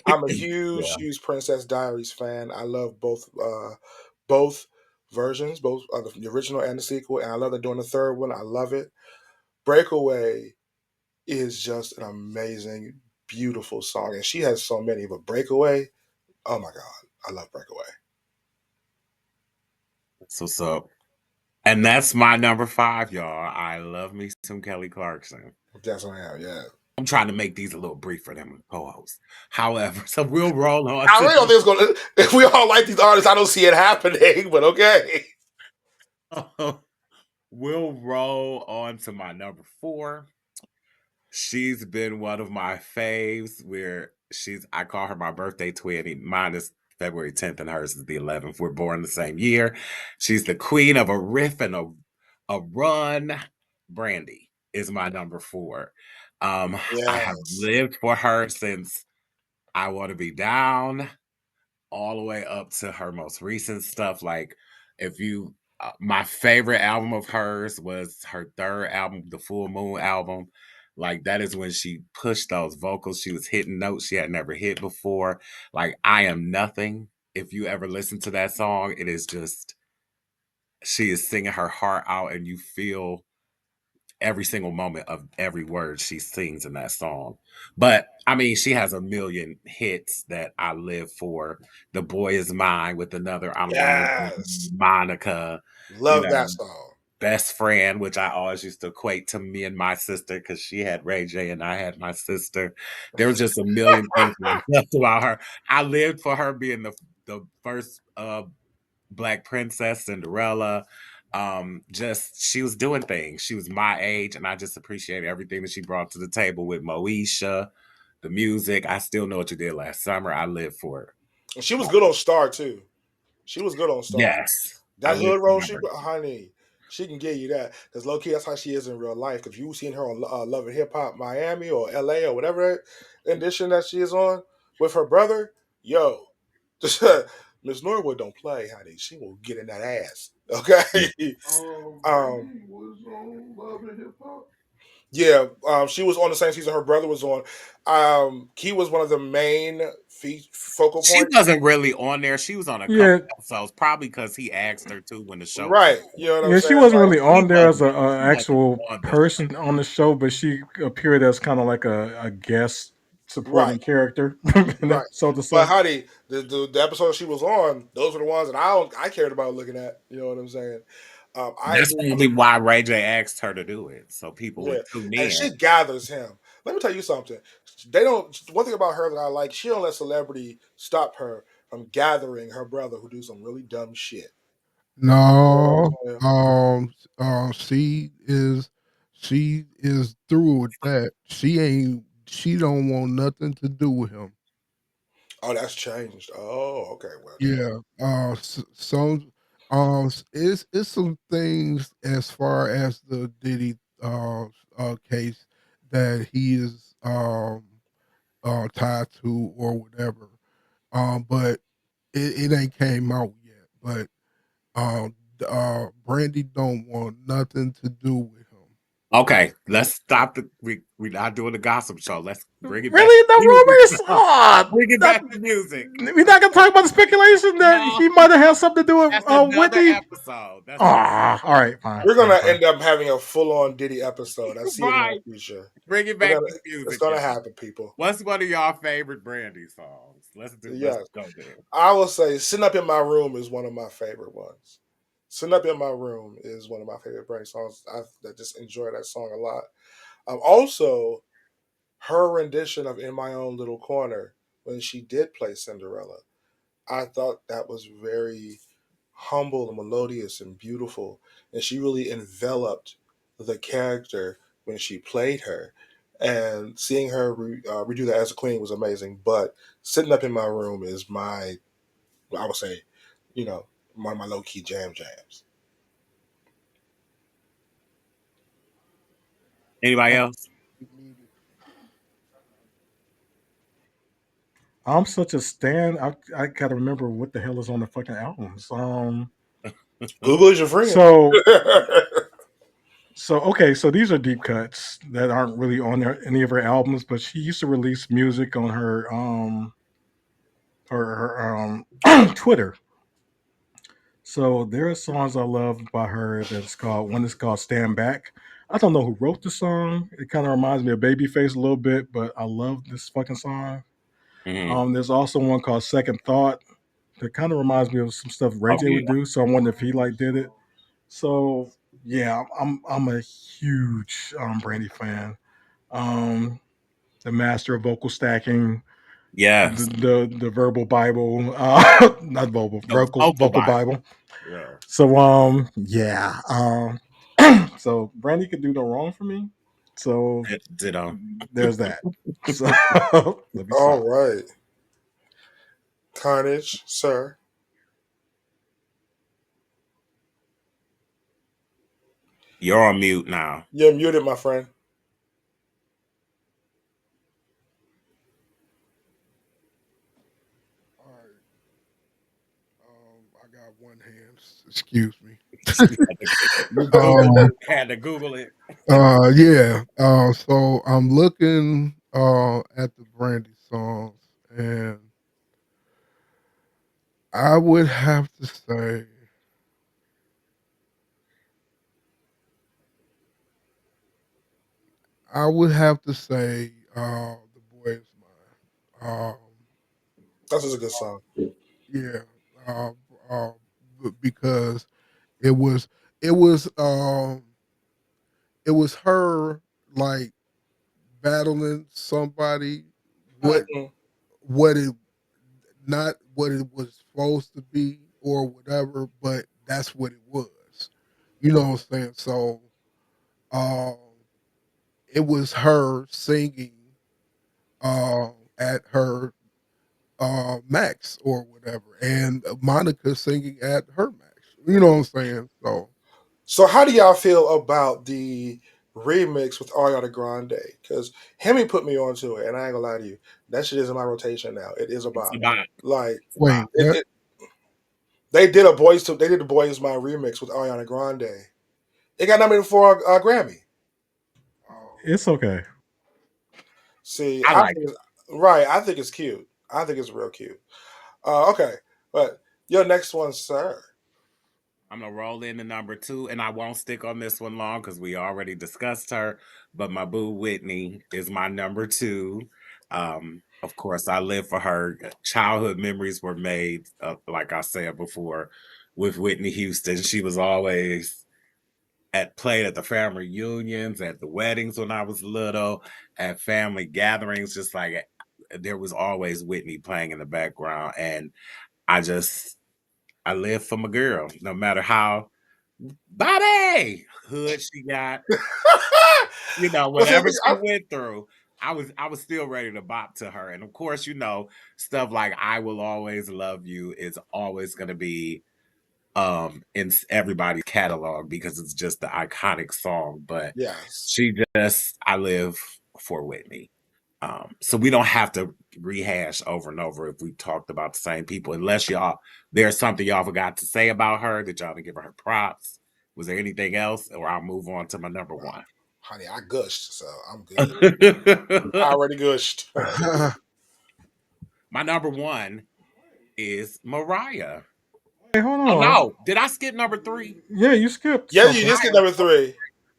I'm a huge, Yeah. huge Princess Diaries fan. I love both versions, both the original and the sequel, and I love they're doing the third one. I love it. Breakaway is just an amazing, beautiful song, and she has so many. But Breakaway, oh my god, I love Breakaway. So and that's my number 5, y'all. I love me some Kelly Clarkson. That's what I am. Yeah, I'm trying to make these a little brief for them co-hosts. However, so we'll roll on I to really don't think it's gonna. If we all like these artists, I don't see it happening. But okay. we'll roll on to my number 4. She's been one of my faves. Where I call her my birthday twin. Mine is February 10th, and hers is the 11th. We're born the same year. She's the queen of a riff and a run. Brandy is my number 4. I have Yes. lived for her since I Want to Be Down all the way up to her most recent stuff. Like, if you, my favorite album of hers was her third album, the Full Moon album. Like, that is when she pushed those vocals. She was hitting notes she had never hit before. Like, I Am Nothing. If you ever listen to that song, it is just, she is singing her heart out, and you feel every single moment of every word she sings in that song. But I mean, she has a million hits that I live for. The Boy Is Mine with another I'm gonna Yes. Monica, you Love know, that song. Best Friend, which I always used to equate to me and my sister because she had Ray J and I had my sister. There was just a million things that I loved about her. I lived for her being the first Black Princess, Cinderella. Just she was doing things. She was my age, and I just appreciate everything that she brought to the table with Moesha, the music. I still know what you did last summer. I live for her. And she was good on Star too. She was good on Star. Yes, I That live hood role, forever. honey, she can get you that. Because low key, that's how she is in real life. Because you've seen her on Love and Hip Hop Miami or LA or whatever edition that she is on with her brother, yo, Miss Norwood don't play, honey. She will get in that ass. Yeah. Okay. um, Brandy was on Love and Hip Hop. yeah, she was on the same season her brother was on. He was one of the main focal She points. wasn't really on there. She was on a couple Yeah, episodes, probably because he asked her to when the show came Right. You know what I'm yeah, she saying? wasn't Like, really She on there as wasn't. a She wasn't actual on the show. person on the show, but she appeared as kind of like a guest right. supporting character, Right. so to But say. honey, the episode she was on, those were the ones that I cared about looking at. You know what I'm saying? I That's agree. probably why Ray J asked her to do it, so people Yeah, would tune and in. she gathers him. Let me tell you something. They don't. One thing about her that I like, she don't let celebrity stop her from gathering her brother who do some really dumb shit. You know No, what I'm saying? she is through with that. She don't want nothing to do with him. Oh, that's changed. Oh, okay. Well, damn. Yeah, some it's some things as far as the Diddy case that he is tied to or whatever. But it ain't came out yet. But Brandy don't want nothing to do with him. Okay, let's stop the. We're not doing the gossip show. Let's bring it back to Really, the music. rumors? Oh, Bring it back to music. we're not gonna talk about the speculation that No, he might have had something to do with that's another Whitney. episode. That's another Ah, all right, fine, We're fine, gonna fine. end up having a full on Diddy episode. I see it in our right. future. Bring it We're back gonna. to It's music, gonna y'all. happen, people. What's one of y'all favorite Brandy songs? Let's Yes. go there. I will say "Sitting Up in My Room" is one of my favorite ones. "Sitting Up in My Room" is one of my favorite Brandy songs. I just enjoy that song a lot. Also, her rendition of "In My Own Little Corner" when she did play Cinderella, I thought that was very humble and melodious and beautiful, and she really enveloped the character when she played her. And seeing her redo that as a queen was amazing. But "Sitting Up in My Room" is my, I would say, you know, one of my low key jams. Anybody else? I'm such a stan. I gotta remember what the hell is on the fucking albums. Google is your friend. So okay, so these are deep cuts that aren't really on any of her albums, but she used to release music on her Twitter. So there are songs I love by her that's called one is called Stand Back. I don't know who wrote the song. It kind of reminds me of Babyface a little bit, but I love this fucking song. Hmm. There's also one called Second Thought that kind of reminds me of some stuff Ray Oh J would yeah. do. So I wonder if he like did it. So yeah, I'm a huge Brandy fan. Um, the master of vocal stacking, Yes. the verbal Bible, not The vocal vocal Bible. Bible. Yeah. So yeah, so Brandy could do no wrong for me. So Ditto. there's that. So let me All stop. right, Carnage, sir. You're on mute now. You're muted, my friend. All right. I got one hand. Excuse me. You Um. had to Google it. Yeah. So I'm looking at the Brandy songs, and I would have to say, the boy is mine. That's just a good song. Yeah. Uh, uh, because it was it was it was her, like, battling somebody, what Mhm. what it not what it was supposed to be or whatever, but that's what it was. You know what I'm saying? So um it was her singing at her max or whatever, and Monica singing at her max. You know what I'm saying? So So, how do y'all feel about the remix with Ariana Grande? Because Hemi put me onto it, and I ain't gonna lie to you, that shit is in my rotation now. It is a It's bop. a bop. Like It's a bop. wait, what? they did the Boys to My remix with Ariana Grande. It got nominated for a Grammy. Oh, It's okay. See, I I like think it. it's, right. I think it's cute. I think it's real cute. Okay, but your next one, sir. I'm gonna roll into number two, and I won't stick on this one long because we already discussed her. But my boo Whitney is my number two. Of course, I live for her. Childhood memories were made, like I said before, with Whitney Houston. She was always played at the family reunions, at the weddings when I was little, at family gatherings. Just like there was always Whitney playing in the background, and I just I live for my girl, no matter how Bobby hood she got, But see, whatever she went through, I was still ready to bop to her. And of course, stuff like I Will Always Love You is always gonna be in everybody's catalog because it's just the iconic song. But yes, she just I live for Whitney. So we don't have to rehash over and over if we talked about the same people, unless there's something y'all forgot to say about her that y'all didn't give her props. Was there anything else, or I'll move on to my number well, one? honey, I gushed, so I'm good. I already gushed. My number one is Mariah. Hey, hold Oh on. no, did I skip number three? Yeah, you skipped Yeah, you something. just get number three.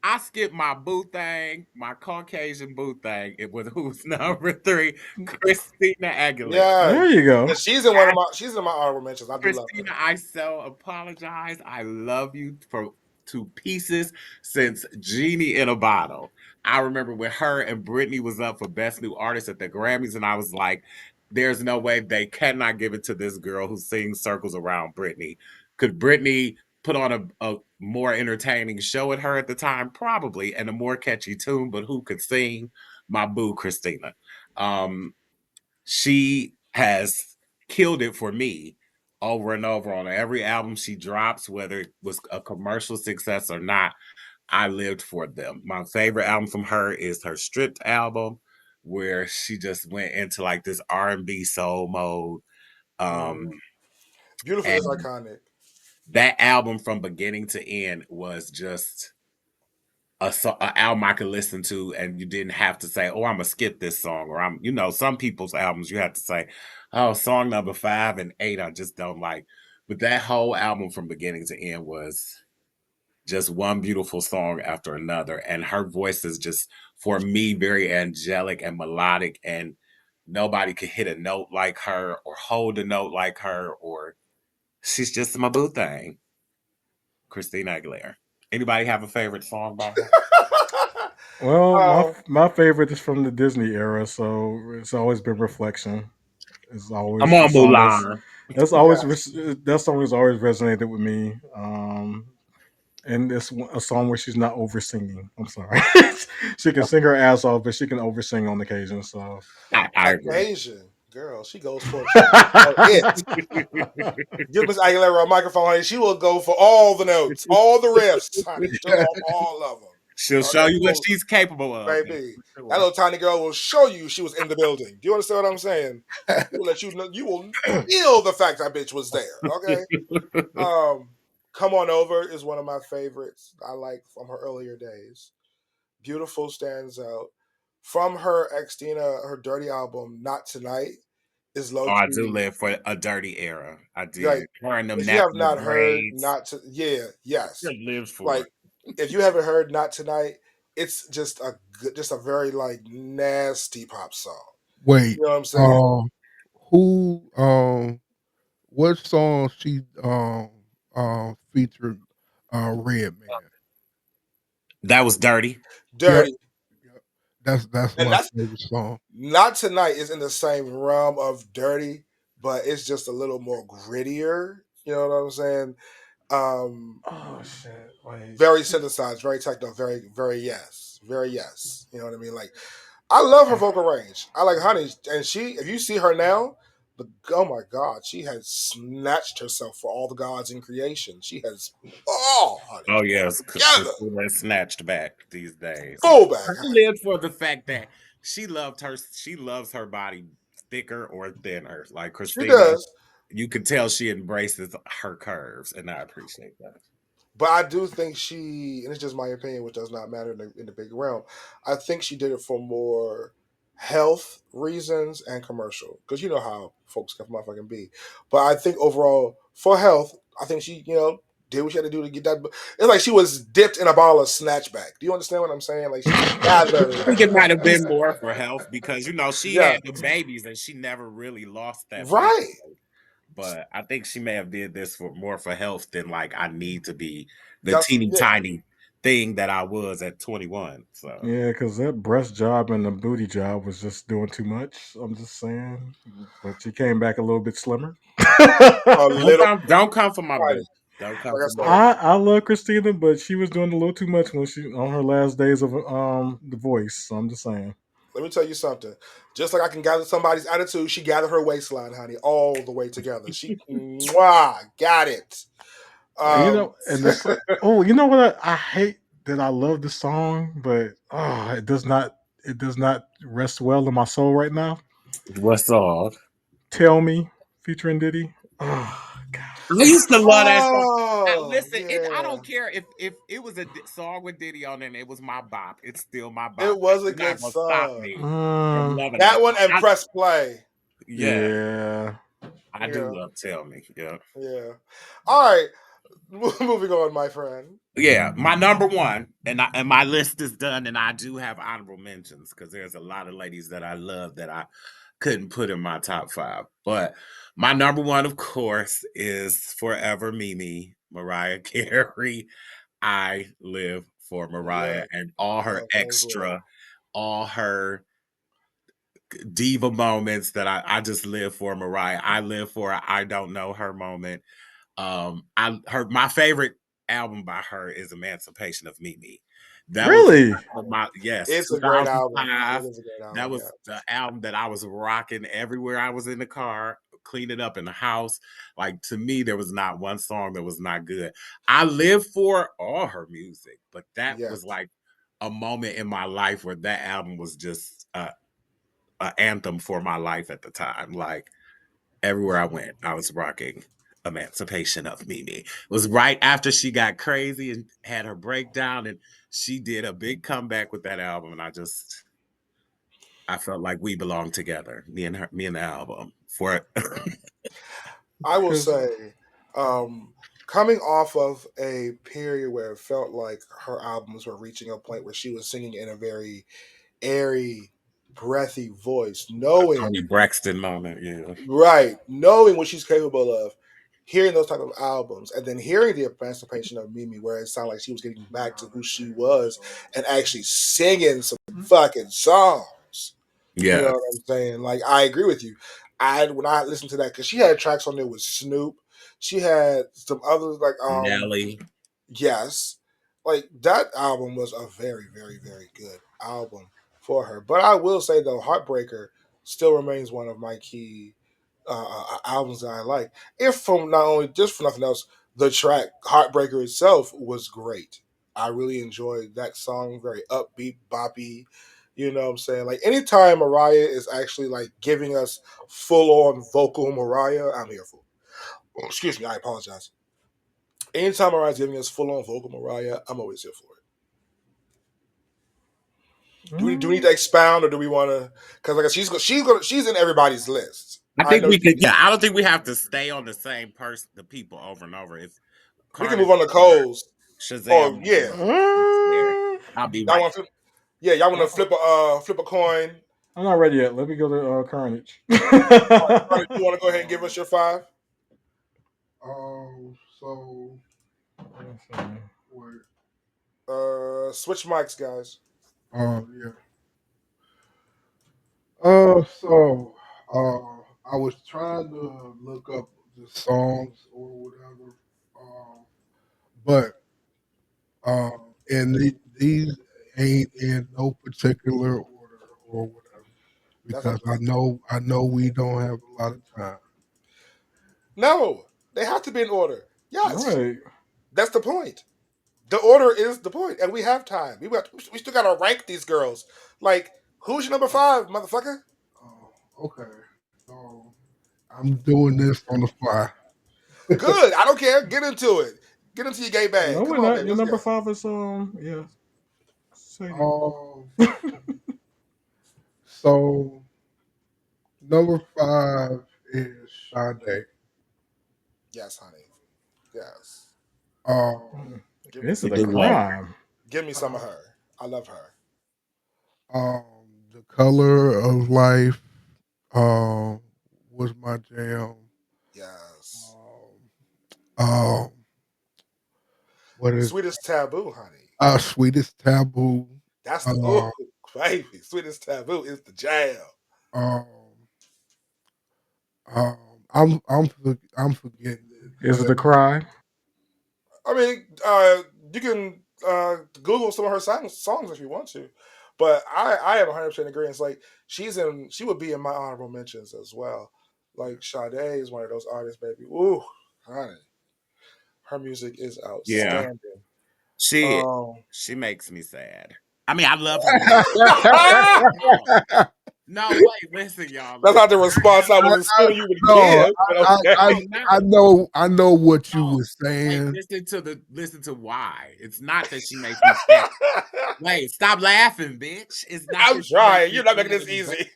I skipped my boo thing, my Caucasian boo thing. It was who's number three, Christina Aguilera. Yeah, There you go. and she's in my honorable mentions. I do love her. Christina, I so apologize. I love you for to pieces since Genie in a Bottle. I remember when her and Britney was up for Best New Artist at the Grammys, and I was like, "There's no way they cannot give it to this girl who sings circles around Britney." Could Britney put on a more entertaining show at her at the time? Probably, and a more catchy tune, but who could sing? My boo, Christina. Um, she has killed it for me over and over on every album she drops, whether it was a commercial success or not. I lived for them. My favorite album from her is her Stripped album, where she just went into like this R&B soul mode. Um, Mm. Beautiful is and iconic. that album from beginning to end was just a album I could listen to, and you didn't have to say, "Oh, I'm gonna skip this song," or I'm, some people's albums you have to say, "Oh, song number 5 and 8 I just don't like." But that whole album from beginning to end was just one beautiful song after another, and her voice is just, for me, very angelic and melodic, and nobody could hit a note like her or hold a note like her, or she's just my boo thing. Christina Aguilera. Anybody have a favorite song by her? Well, my um, my favorite is from the Disney era, so it's always been Reflection. It's I'm always the on song Mulan. yes. that song has always resonated with me. And it's a song where she's not over singing. I'm sorry, she can sing her ass off, but she can over sing on occasion. So I agree. Occasion, girl, she goes for it. Give Miss Aguilera a microphone, honey. She will go for all the notes, all the riffs, honey. She'll go off all of them. She'll show Okay, you what she's capable of, that's baby. for That sure. little tiny girl will show you she was in the building. Do you understand what I'm saying? She will let you know. You will feel the fact that bitch was there. Okay. Um, Come on over is one of my favorites. I like from her earlier days. Beautiful stands out. From her Xtina, her Dirty album, Not Tonight is low Oh, I do key. live for a dirty era. I Like, do. Her and them if you have natural not heard braids. Not to, yeah, yes. She lives for Like, it. if you haven't heard Not Tonight, it's just a just a very like nasty pop song. Wait, You know what I'm saying? um, who, what song she featured Redman? That was dirty. Yep, Dirty. yep. That's And my that's favorite song. Not Tonight is in the same realm of Dirty, but it's just a little more grittier. You know what I'm saying? Um, oh shit! Wait, very synthesized, very techno, very yes, very yes. You know what I mean? Like, I love her vocal range. I like Honey, and she. If you see her now, but oh my God, she has snatched herself for all the gods in creation. She has, oh honey, Oh yes, together, Christina is snatched back these days. full back, I honey. live for the fact that she loves her body thicker or thinner. Like She Christina, does. you can tell she embraces her curves, and I appreciate that. But I do think she, and it's just my opinion, which does not matter in the big realm. I think she did it for more health reasons and commercial, because you know how folks can motherfucking be. But I think overall, for health, I think she, did what she had to do to get that. It's like she was dipped in a bottle of snatchback. Do you understand what I'm saying? Like she's I gathered. think it might have She's been more for health because she yeah, had the babies and she never really lost that weight. right. But I think she may have did this for more for health than like I need to be the That's teeny yeah. tiny thing that I was at 21. So yeah, because that breast job and the booty job was just doing too much. I'm just saying, but she came back a little bit slimmer. A little don't come for my tiny. boo. Don't come Like I for my said, boo. I love Christina, but she was doing a little too much when she on her last days of the voice. So I'm just saying. let me tell you something. Just like I can gather somebody's attitude, she gathered her waistline, honey, all the way together. She got it. You Um, know, and this oh, you know what I hate that I love the song, but it does not rest well in my soul right now. What's up? Tell Me featuring Diddy. Oh I used to love that song. oh Listen, I yeah, don't care if it was a song with Diddy on it and it was my bop. It's still my it bop. was a You're not good gonna stop song. me from God. loving that That one song. and press play. Yeah, Yeah. I do Yeah, love Tell Me. Yeah. yeah. All right, moving on, my friend. Yeah, my number one, and my list is done, and I do have honorable mentions because there's a lot of ladies that I love that I couldn't put in my top five. But my number one, of course, is Forever Mimi, Mariah Carey. I live for Mariah Look, and all her look, that's real. extra, all her diva moments that I just live for Mariah. I live for I don't know her moment. I her my favorite album by her is Emancipation of Mimi. That was Really? my yes, It's a great album. It 2005. is a great That album. was Yeah. the album that I was rocking everywhere I was in the car, cleaning up in the house. Like to me, there was not one song that was not good. I live for all her music, but that was Yes. like a moment in my life where that album was just an anthem for my life at the time. Like everywhere I went, I was rocking Emancipation of Mimi. It was right after she got crazy and had her breakdown, and she did a big comeback with that album. And I felt like we belonged together, me and the album. For I will Because say, um, coming off of a period where it felt like her albums were reaching a point where she was singing in a very airy, breathy voice, knowing Tony Braxton moment, yeah, right, knowing what she's capable of, hearing those type of albums, and then hearing the emancipation of Mimi, where it sounded like she was getting back to who she was and actually singing some fucking songs. You yeah, know what I'm saying? Like I agree with you. I when I listened to that because she had tracks on there with Snoop. She had some others like Nelly, yes, like that album was a very very good album for her. But I will say though, Heartbreaker still remains one of my key albums that I like. If from not only just for nothing else, the track Heartbreaker itself was great. I really enjoyed that song, very upbeat, boppy. You know what I'm saying? Like anytime Mariah is actually like giving us full on vocal Mariah, I'm here for. Oh, excuse me, I apologize. Anytime Mariah's giving us full on vocal Mariah, I'm always here for it. Do we need mm, to expound or do we want to? Because like she's in everybody's list. I I think know we she could. is. Yeah, I don't think we have to stay on the same person, the people over and over. If We can Carter's move on to there, Cole's. Shazam Oh will yeah, be there. mm, I'll be y'all right. want to? Yeah, y'all want to uh, flip a coin? I'm not ready yet. Let me go to Carnage. Carter, you want to go ahead and give us your five? So wait. Switch mics, guys. Yeah. So I was trying to look up the songs or whatever, but and these ain't in no particular order or whatever That's because okay. I know we don't have a lot of time. No, they have to be in order. Yes, Right. that's the point. The order is the point, and we have time. We still gotta rank these girls. Like, who's your number five, motherfucker? Okay, so I'm doing this on the fly. Good. I don't care. Get into it. Get into your gay bag. No, Come we're on, not. baby. Your Let's number go. five is yeah, Sadie. um, so number 5 is Sade. Yes, honey. Yes. Um, Mm. Give This We is a do give me love. crime. give me some of her. I love her. the color of life um was my jam. Yes. Um, what is Sweetest taboo, honey. sweetest taboo? That's the Uh, ooh, baby. Sweetest taboo is the jam. um, I'm forgetting it, Is it but a cry? I mean, you can Google some of her songs if you want to, but I am 100% agreeing. It's like she would be in my honorable mentions as well. Like Sade is one of those artists, baby. Ooh, honey, her music is Yeah, outstanding. she Um, she makes me sad. I mean, I love her music. Hold on. No, wait, listen, y'all, that's not the listen. response I I, was I assuming you would no, give, but I, I okay. No, no, I know what you no. were Wait, saying. listen to why. It's not that she makes me sad. Wait, stop laughing, bitch. It's not I'm that she makes trying. me You're not making sad this in a bad easy. way.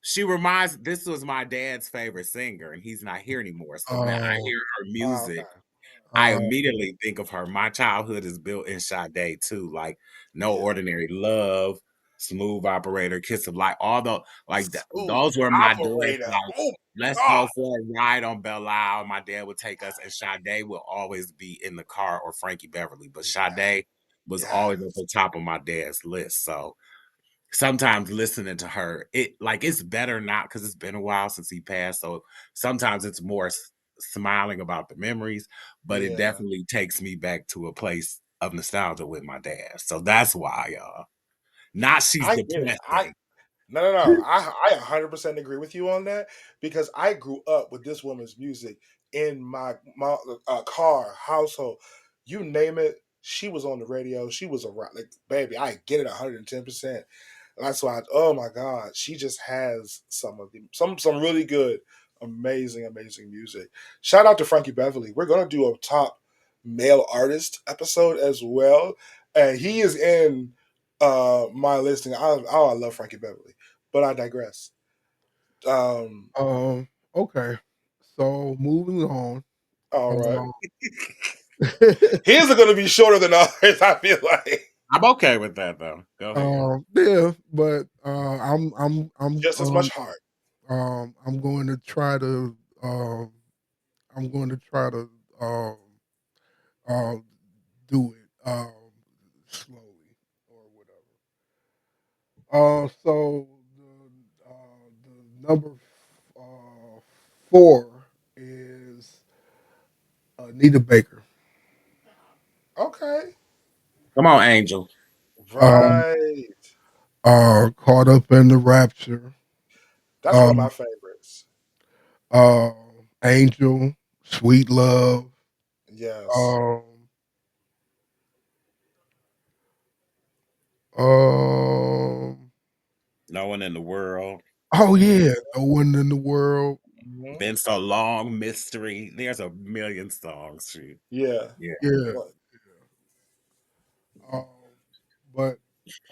She reminds this was my dad's favorite singer, and he's not here anymore. So when I Oh, hear her Oh, music, okay. I uh, immediately think of her. My childhood is built in Sade too, like No Yeah. Ordinary Love, Smooth Operator, Kiss of Light, all the like Smooth those were my dad's operator. like. Oh Let's my go for a ride on Belle Isle. My dad would take us, and Sade will always be in the car or Frankie Beverly. But God. Sade, was always at Yes. the top of my dad's list. So sometimes listening to her, it's better not because it's been a while since he passed. So sometimes it's more smiling about the memories, but it Yeah. definitely takes me back to a place of nostalgia with my dad. So that's why, not she's I get it. depressing. No, no, no. I 100% agree with you on that because I grew up with this woman's music in my car, household, you name it. She was on the radio. She was around. Like, baby, I get it 110%. That's why. Oh my God, she just has some really good, amazing music. Shout out to Frankie Beverly. We're gonna do a top male artist episode as well, and he is in my listing. I love Frankie Beverly, but I digress. Um, Okay. So moving on. all right, Um, his are gonna be shorter than ours. I feel like I'm okay with that though. Go ahead. yeah, but just as much heart. I'm going to try to um I'm going to try to um uh do it slowly or whatever. So the number 4 is Anita Baker. Okay, Come on, Angel. Um, right. Caught up in the rapture. That's one of my Um, favorites. uh, Angel, Sweet Love. Yes. Um, um, No one in the world. oh Mhm. yeah, No One in the World. Mhm. Been so long, mystery. There's a million songs. Shoot. Yeah. Yeah. Yeah. Well, Um, but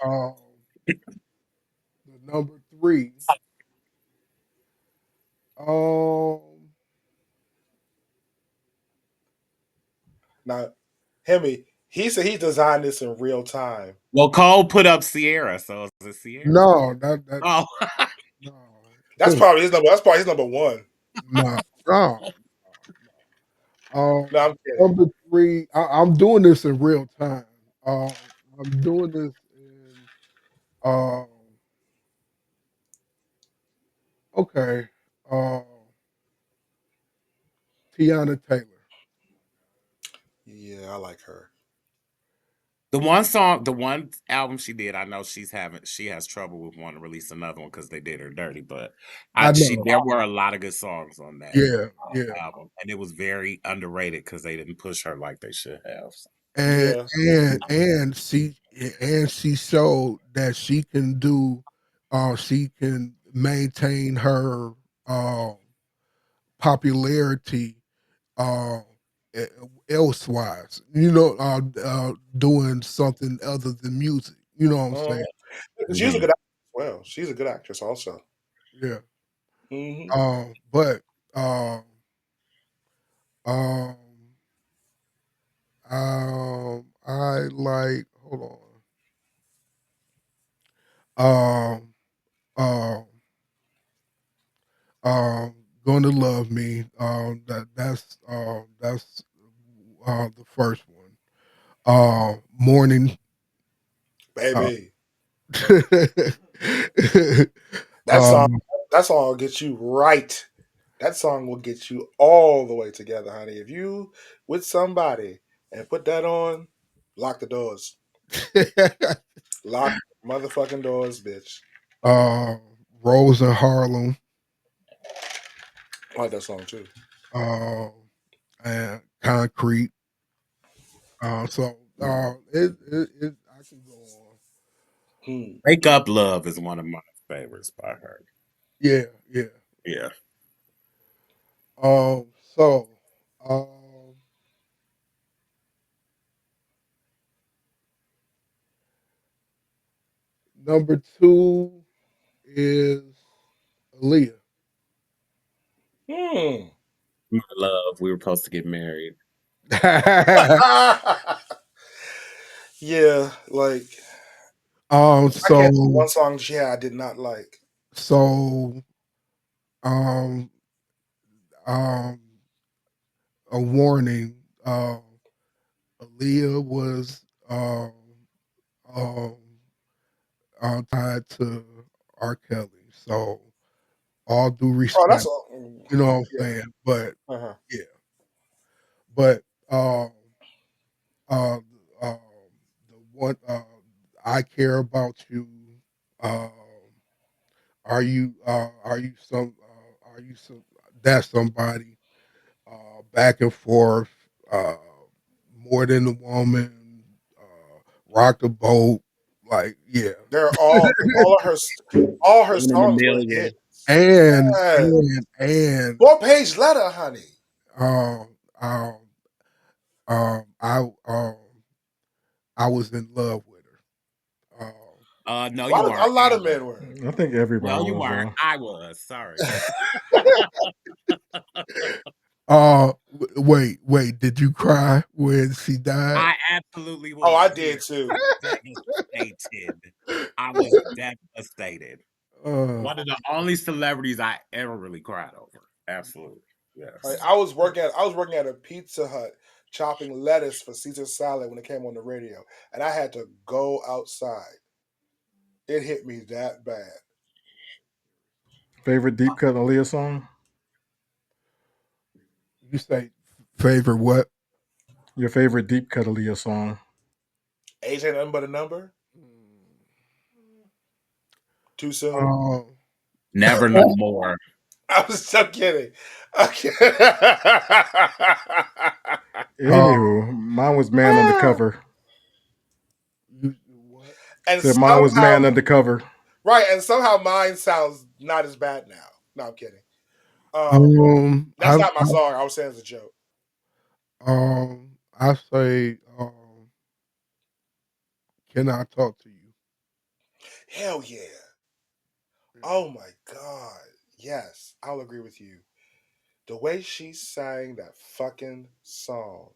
um, the number 3. Um, now, Hemi, he said he designed this in real time. Well, Cole put up Sierra, so is it Sierra? no, that Oh, no, That's probably his number. That's probably his number one. no, no. No, I'm kidding. Number 3, I'm doing this in real time. Um, I'm doing this in um, okay. Um, Tiana Taylor. Yeah, I like her. the one album she did, I know she has trouble with wanting to release another one because they did her dirty, but I know. there were a lot of good songs on that Yeah, yeah. album, and it was very underrated because they didn't push her like they should have. So. And Yeah. she showed that she can do she can maintain her uh popularity uh e- elsewise. Doing something other than music. You know what I'm saying? She's a Mhm. good actress as well. She's a good actress also. Yeah. Hmm. But um um I like hold on. Um Gonna Love Me. That's the first one. Morning. Uh, Baby, that song, um, that song will get you right. That song will get you all the way together, honey. If you with somebody and put that on, lock the doors. Lock the motherfucking doors, bitch. uh, Rose in Harlem. I like that song too. Uh, and Concrete. I can go on. Hmm. "Wake Up Love" is one of my favorites by her. Yeah, yeah. Yeah. So, um, number 2 is Aaliyah. Hmm. My love, we were supposed to get married. Yeah, like I So can't. One song she had I did not like. so um um a warning. Aaliyah was um, tied to R. Kelly. So all due Oh, that's respect, all. you know what I'm Yeah. saying? But Uh-huh. yeah, but uh, um, the one I care about you. Um, are you some that's somebody back and forth, uh, more than a woman, rock the boat, like yeah, They're all her One in a songs were million. hits. and Yeah. and and Four page letter, honey. um um um I um I was in love with her. No, A you lot of a weren't. lot I of was. men were. I think No, everybody you was weren't. though. I was. Sorry. Wait, did you cry when she died? I absolutely Oh, was. I Yeah. did too. Devastated. I was devastated. Uh, One of the only celebrities I ever really cried over. Absolutely. Like, Yes. I was working at a Pizza Hut chopping lettuce for Caesar salad when it came on the radio, and I had to go outside. It hit me that bad. Favorite deep cut Aaliyah song? you say favorite what? Your favorite deep cut Aaliyah song? Age ain't nothing but a number. Too soon. Um, Never no more. I was so kidding. Okay. uh, Anywho, mine was Man Undercover. what? And Said mine was somehow, Man Undercover. right, and somehow mine sounds not as bad now. No, I'm kidding. That's not my song. I was saying as a joke. I say, can I talk to you? Hell yeah. Oh my god. Yes, I'll agree with you. The way she sang that fucking song,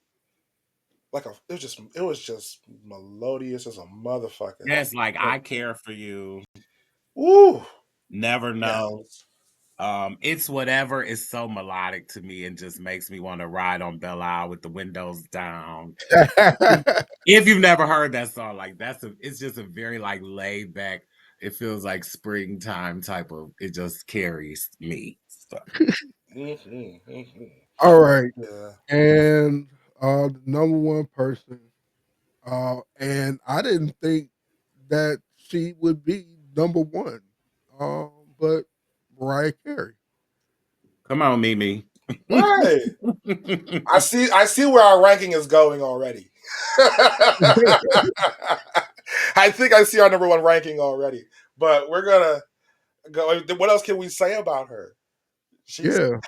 it was just melodious as a motherfucker. Yes, like I care for you. Ooh, Never know. yes. It's whatever is so melodic to me and just makes me want to ride on Belle Isle with the windows down. If you've never heard that song, like it's just a very like laid back. It feels like springtime type of. It just carries me. So Mm-hmm. All right, Yeah. and the number one person, and I didn't think that she would be number one, but Mariah Carey. come on, Mimi. Right. I see where our ranking is going already. I think I see our number one ranking already. But we're gonna go. What else can we say about her? She's Yeah,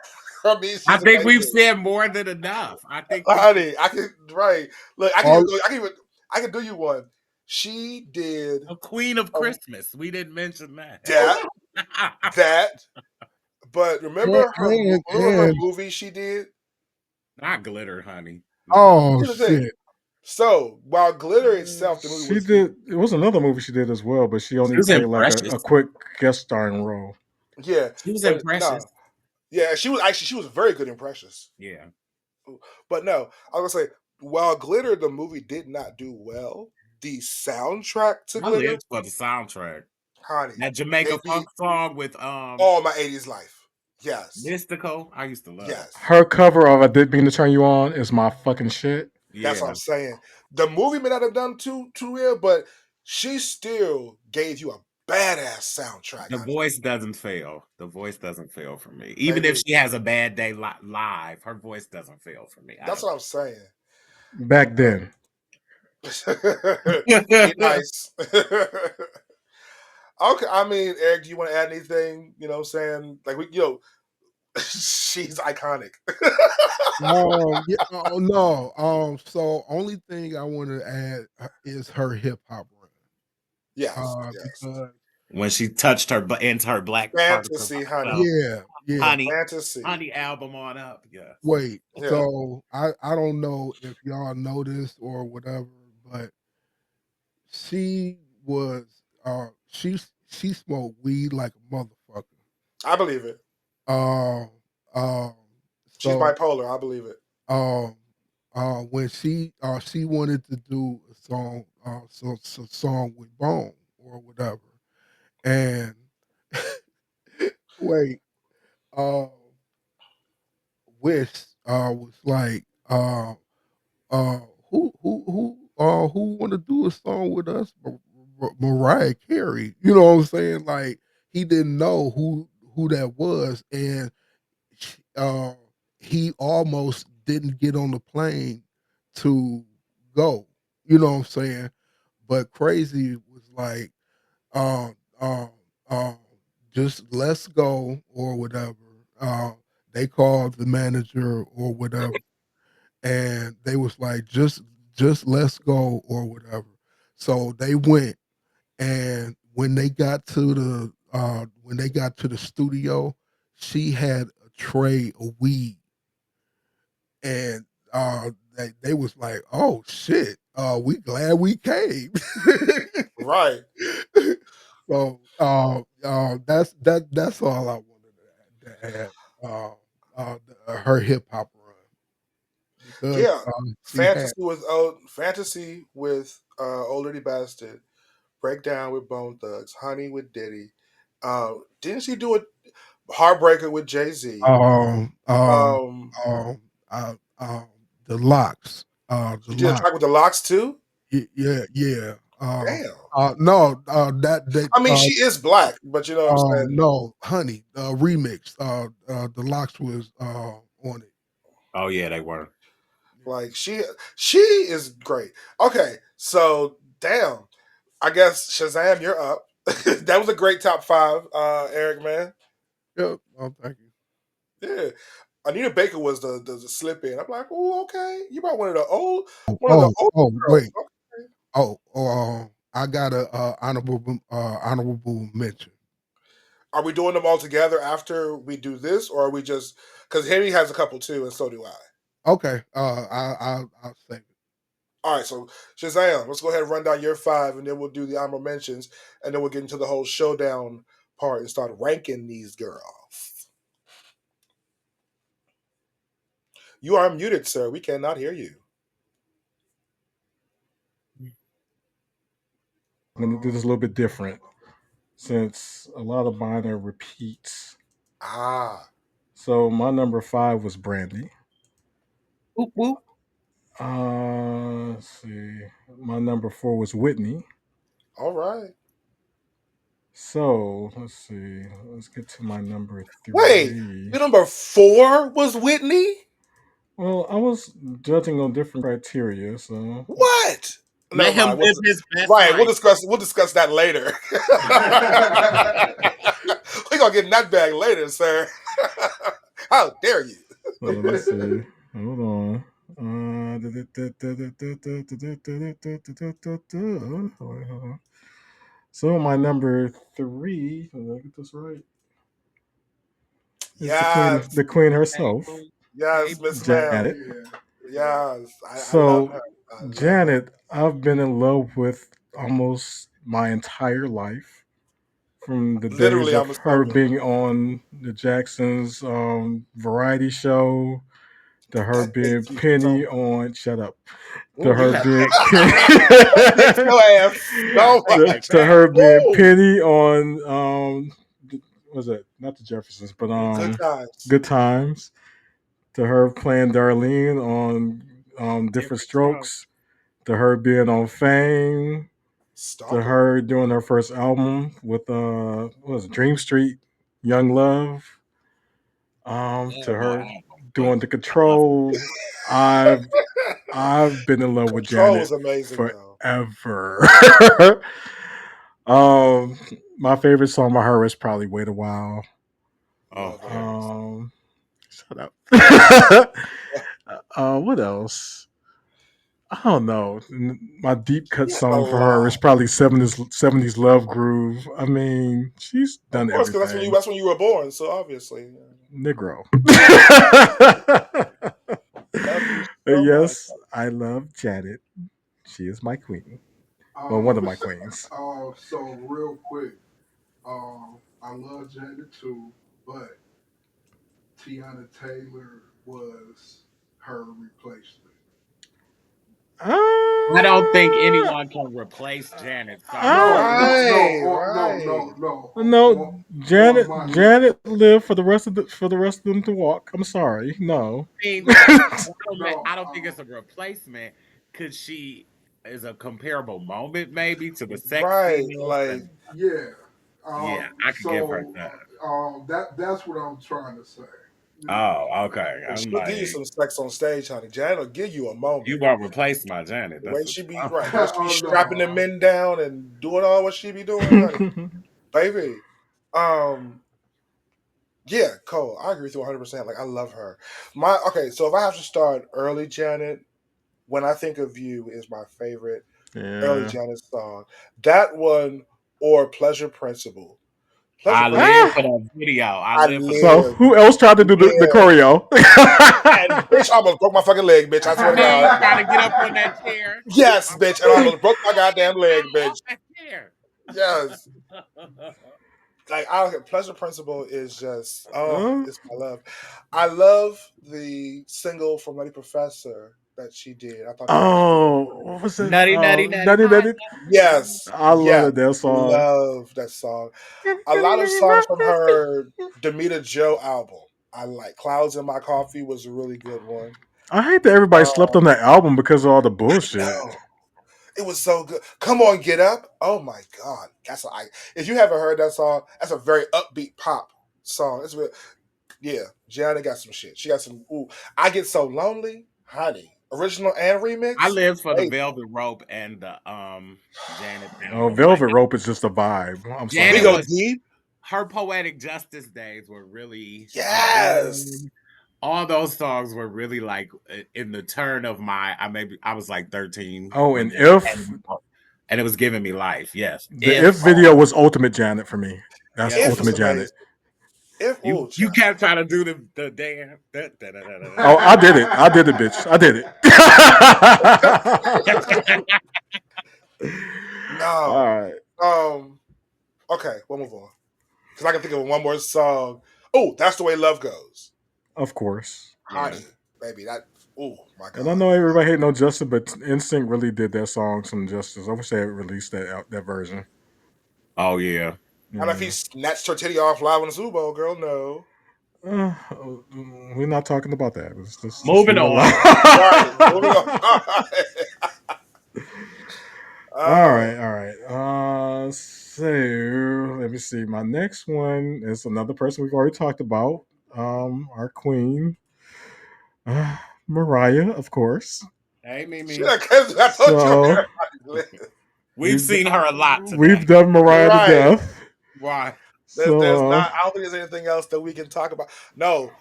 I mean, I she's think we've amazing. said more than enough. I think we Honey, I can right. Look, all I can do you one. She did a Queen of um, Christmas. We didn't mention that. that that, but remember her and movie she did? Not glitter, honey. No. oh Here's the thing. shit. So while Glitter itself, the movie She was did. It was another movie she did as well, but she She only was in played like a Precious. quick guest starring role. yeah, She was in but no, Precious. yeah, she was very good in Precious. Yeah. But no, I was gonna say while Glitter the movie did not do well, the soundtrack to I Glitter, lived for the soundtrack. honey, That Jamaica gave funk me song with all my '80s life. Yes, Mystical. I used to love. yes, Her cover of "I Did Mean to Turn You On" is my fucking shit. that's what Yeah. I'm saying. The movie may not have done too well, but she still gave you a badass soundtrack, The honey. voice doesn't fail. The voice doesn't fail for me. Even if Baby, she has a bad day live, her voice doesn't fail for me. I that's don't. what I'm saying. Back then, Be nice. Okay, I mean, Eric, do you want to add anything? You know what I'm saying? Like, she's iconic. Yeah, oh no. So only thing I want to add is her hip hop run. Yes, yes. Because When she touched into her black part of Fantasy, honey. herself, yeah. honey, Fantasy. honey, album on up. Yes. Wait, Yeah. so I don't know if y'all noticed or whatever, but she was she smoked weed like a motherfucker. I believe it. Um, um, She's so bipolar. I believe it. um, when she wanted to do a song so song with Bone or whatever. And wait, uh, Wish was like, uh, who want to do a song with us? Mariah Carey. You know what I'm saying? Like he didn't know who that was, and uh, he almost didn't get on the plane to go. You know what I'm saying? But Crazy was like, um, um, um, just let's go or whatever. They called the manager or whatever, and they was like, just let's go or whatever. So they went, and when they got to the studio, she had a tray of weed, and they was like, "Oh shit, we glad we came." Right. That's all I wanted to add. Her hip hop run because Yeah. she had Fantasy with Old Dirty Bastard, Breakdown with Bone Thugs, Honey with Diddy. Didn't she do a Heartbreaker with Jay Z? um um Um, the locks the she did a lock track with the Locks too. yeah yeah Damn. no that I mean, she is black, but you know what I'm saying. no honey remix the locks was on it. Oh yeah, they were. Like she is great. Okay, so damn. I guess Shazam, you're up. That was a great top five, Eric man. Yeah, oh, thank you. Yeah. Anita Baker was the slip in. I'm like, oh, okay. You brought one of the Oh, old girls. wait. I got a honorable mention. Are we doing them all together after we do this, or are we just because Henry has a couple too, and so do I. Okay, I'll save it. All right, so Shazam, let's go ahead and run down your five, and then we'll do the honorable mentions, and then we'll get into the whole showdown part and start ranking these girls. You are muted, sir. We cannot hear you. I'm gonna do this a little bit different since a lot of mine are repeats. Ah, So my number five was Brandy. Whoop, whoop. Let's see. My number four was Whitney. all right. So let's see. Let's get to my number Wait, three. your number four was Whitney. Well, I was judging on different criteria, so What? Let Never him mind. live his best Right, we'll life. discuss. We'll discuss that later. We're gonna get in that bag later, sir. How dare you? so let's see. Hold on. So my number three, did I get this right? Is Yes, the queen Hey, herself, boo. Hey, yes, boo. Miss Janet. Ma'am. Yes, I love So her. I love her. Janet, I've been in love with almost my entire life, from the days Literally, of I'm a her sucker. being on the Jacksons variety show, to her I hate being you so Penny much. on Shut Up, to Ooh, you her have being thick skin. I hate your ass You have so thick to, like much. to that. her being Woo! Penny on was it not the Jeffersons, but Good times. Good Times, to her playing Darlene on Different Different Strokes, strokes. to her being on Fame, to Stalker. her doing her first album with what was it, Dream Street, Young Love, to Love my her album, but doing The I love it. Control. I've I've been in love with Control Janet was amazing though. forever. um, my favorite song by her is probably "Wait a While." Oh, Love it. very so. Um, shut up. What else? I don't know. My deep cut Yes, a song for her is lot. probably '70s Love Groove. I mean, she's Of done course, because everything. that's when you were born. So obviously, Negro. love you so much. Yes, I love Janet. She is my queen. Well, one of my queens. So real quick, I love Janet too, but Tiana Taylor was her replacement. I don't think anyone can replace Janet. Sorry. No, no, no, Right, no, right. no, no. No, On Janet. my Janet lived for the rest of them to walk. I'm sorry, no. I mean, but I no, don't think it's a replacement. Could she is a comparable moment maybe to the Right. sexiness Like and yeah. yeah, I could give her So that. that's what I'm trying to say. You know. Oh, okay. I'm she'll give you like, some sex on stage, honey. Janet will give you a you moment. won't replace my Janet. The way That's what she be I'm right, the way she be Oh strapping the no. men down and doing all what she be doing, honey. Baby. Um, yeah, Cole, I agree with you 100%. Like I love her. My okay, so if I have to start early Janet, When I Think of You is my favorite early Yeah. Janet song. That one or Pleasure Principle. Pleasure I Principle. live Ah. for that video. I I live for the So live, who else tried to do the live. choreo? And bitch, I almost broke my fucking leg, bitch. I swear to God. man trying to get up on that chair. Yes, I'm bitch, and I almost broke my goddamn leg, off bitch. that chair. Yes. Like I don't get Pleasure Principle is just Uh, it's my love. I love the single from Lady Professor that she did. I thought that was oh, what was it? Nutty, nutty, Oh, nutty, Nutty hot Nutty. yes, I love yes, that damn song. love that song. A lot of songs from her Demita Joe album. I like Clouds in My Coffee was a really good one. I hate that everybody slept on that album because of all the bullshit. No, it was so good. Come on, get up. Oh my god, if you haven't heard that song, that's a very upbeat pop song. It's real. Yeah, Gianna got some shit. She got some. Ooh, I Get So Lonely, honey. Original and I remix, lived for the baby. Velvet Rope and the Janet Oh, album. Like Velvet Rope is just a vibe. I'm We Janet sorry. go was deep. her poetic justice days were really Yes, good. All those songs were really like in the turn of my I was like 13 Oh, when and Janet if came out, and it was giving me life. Yes. the If If video was ultimate Janet for me. That's yes it if was ultimate was. Janet. amazing. If You oh you child. kept trying to do the dance. Oh, I did it. I did it, bitch. I did it. All No. right. Okay, we'll move on because I can think of one more song. Oh, That's the Way Love Goes, Of course. Yeah. honey, baby. That. Oh my And I god. know everybody hating on Justin, but NSYNC really did that song some justice. I wish they had released that version. Oh yeah. And if he Yeah. snatched her titty off live on the Super Bowl, girl, no. Uh, we're not talking about that. Let's just Moving leave it alone. on. Right. Moving on. All Oh, right, all right. So let me see. My next one is another person we've already talked about. Our queen, uh, Mariah, of course. Hey she Mimi. done came. I told you So everybody. We've we've seen her a lot we've today. done Mariah to Right. death. Why? There's So not. I don't think there's anything else that we can talk about. No,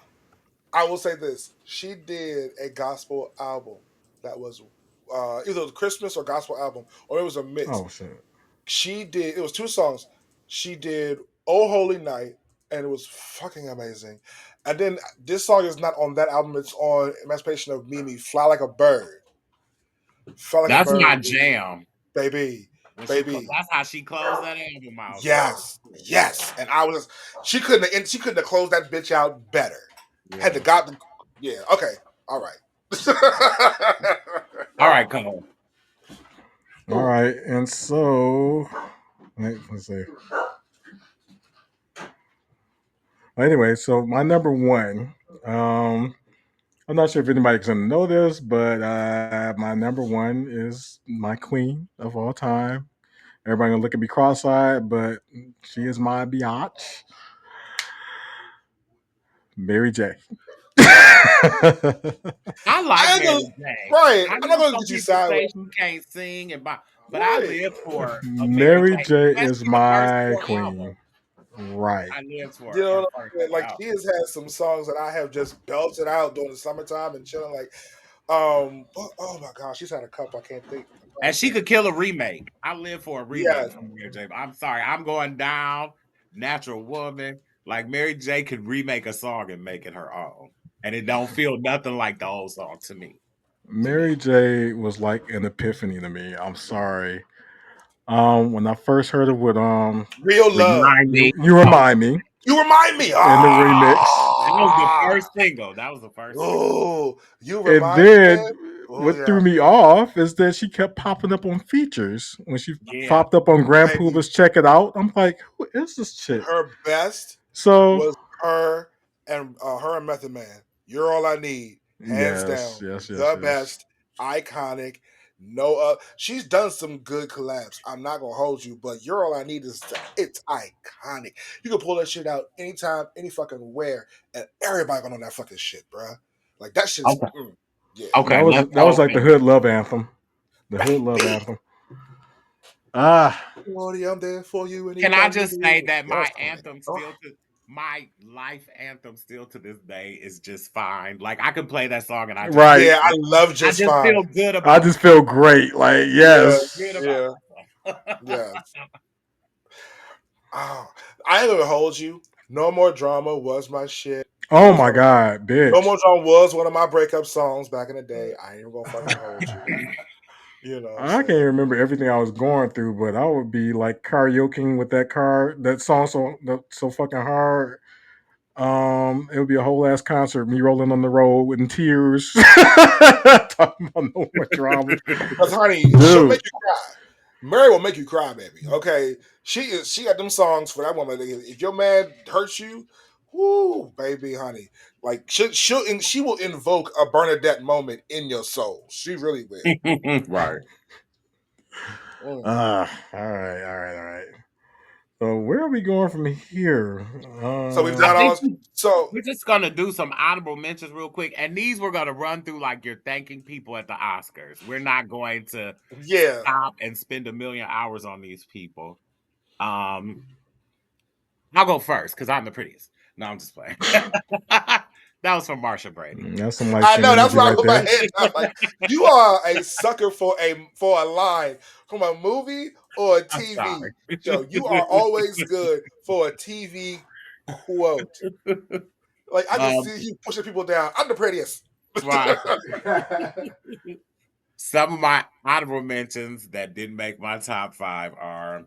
I will say this: she did a gospel album that was either a Christmas or gospel album, or it was a mix. oh shit. She did. It was two songs. She did "Oh Holy Night," and it was fucking amazing. And then this song is not on that album. It's on Emancipation of Mimi. "Fly Like a Bird." "Fly Like a That's my Bird," jam. baby, When baby. that's how she closed that album out. Yes, yes. And I was. She couldn't have closed that bitch out better. Had the Yeah. got the. Yeah. Okay. All right. All right, come on. All right, and so let's see. Anyway, so my number one. Um, I'm not sure if anybody's gonna know this, but my number one is my queen of all time. Everybody gonna look at me cross-eyed, but she is my biatch, Mary J. I I like ain't gonna. Mary J. Right. I I'm not know gonna some get you people sideways. say she can't sing but I Right. live for a Mary Mary J. J is Especially the first my four albums. queen. Right. I lived for You know her what first I'm saying? four Like she albums. has had some songs that I have just belted out during the summertime and chilling. Like, oh my gosh, she's had a couple. I can't think. I'm trying And to she think. could kill a remake. I live for a remake Yes, from Mary J. I'm sorry, I'm going down. Natural Woman. Like Mary J. could remake a song and make it her own, and it don't feel nothing like the old song to me. To Mary me, J was like an epiphany to me. I'm sorry. When I first heard it with real love. remind me. you Oh, remind me You remind me. in the remix. that was the Ah, first single. That was the first single. oh, you And remind me, then man. Oh what yeah, threw me off is that she kept popping up on features when she Yeah. popped up on Grand baby. Puba's Check It Out. I'm like, who is this chick? Her best So was her and Method Man. You're all I need, hands yes, down, yes, yes, the yes. best, iconic. No, she's done some good collabs. I'm not gonna hold you, but you're all I need is it's iconic. You can pull that shit out anytime, any fucking where, and everybody gonna know that fucking shit, bruh. Like that shit's Okay. yeah. Okay. That was Let's that was go. like the hood love anthem. The hood love Baby, anthem. Ah, Lordy, I'm there for you Can I anytime you just need say it. that Yes, my queen. anthem Oh, still to my life anthem still to this day is just fine. Like I could play that song and right. yeah, I love I just just fine. feel good I about just feel great. Like Yeah, good yes. about yeah, myself. yes. Oh, I ain't gonna hold you. No More Drama was my shit. It Oh was my one of god, No bitch. More Drama was one of my breakup songs back in the day. I ain't even gonna fucking hold you. You know what I'm I can't saying? remember everything I was going through, but I would be like karaokeing with that song so fucking hard. It would be a whole ass concert, me rolling on the road in tears, talking about no more drama, Because honey, she'll make dude. you cry. Mary will make you cry, baby. Okay, she got them songs for that woman. If your man hurts you, whoo, baby, honey, like she will invoke a Bernadette moment in your soul. She really will. Right. Mm. All right, all right, all right. So where are we going from here? So we've I done think all. So we're just gonna do some honorable mentions real quick, and these we're gonna run through like you're thanking people at the Oscars. We're not going to yeah, stop and spend a million hours on these people. Um, I'll go first because I'm the prettiest. No, I'm just playing. That was from Marsha Brady. That's some light I skin know. That's energy why I right put my there. head down. Like you are a sucker for a line from a movie or a I'm TV sorry. show. You are always good for a TV quote. Like I just um, see you pushing people down. I'm the prettiest. right. Some of my honorable mentions that didn't make my top five are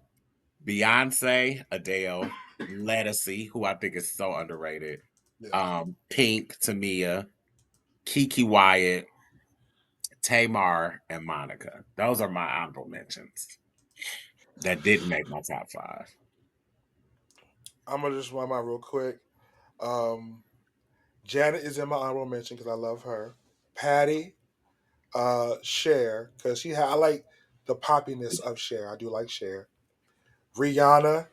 Beyonce, Adele, Ledisi, who I think is so underrated, Yeah, Pink, Tamia, Kiki Wyatt, Tamar, and Monica. Those are my honorable mentions that didn't make my top five. I'm gonna just run mine real quick. Um, Janet is in my honorable mention because I love her. Patty, Cher because I like the poppiness of Cher. I do like Cher. Rihanna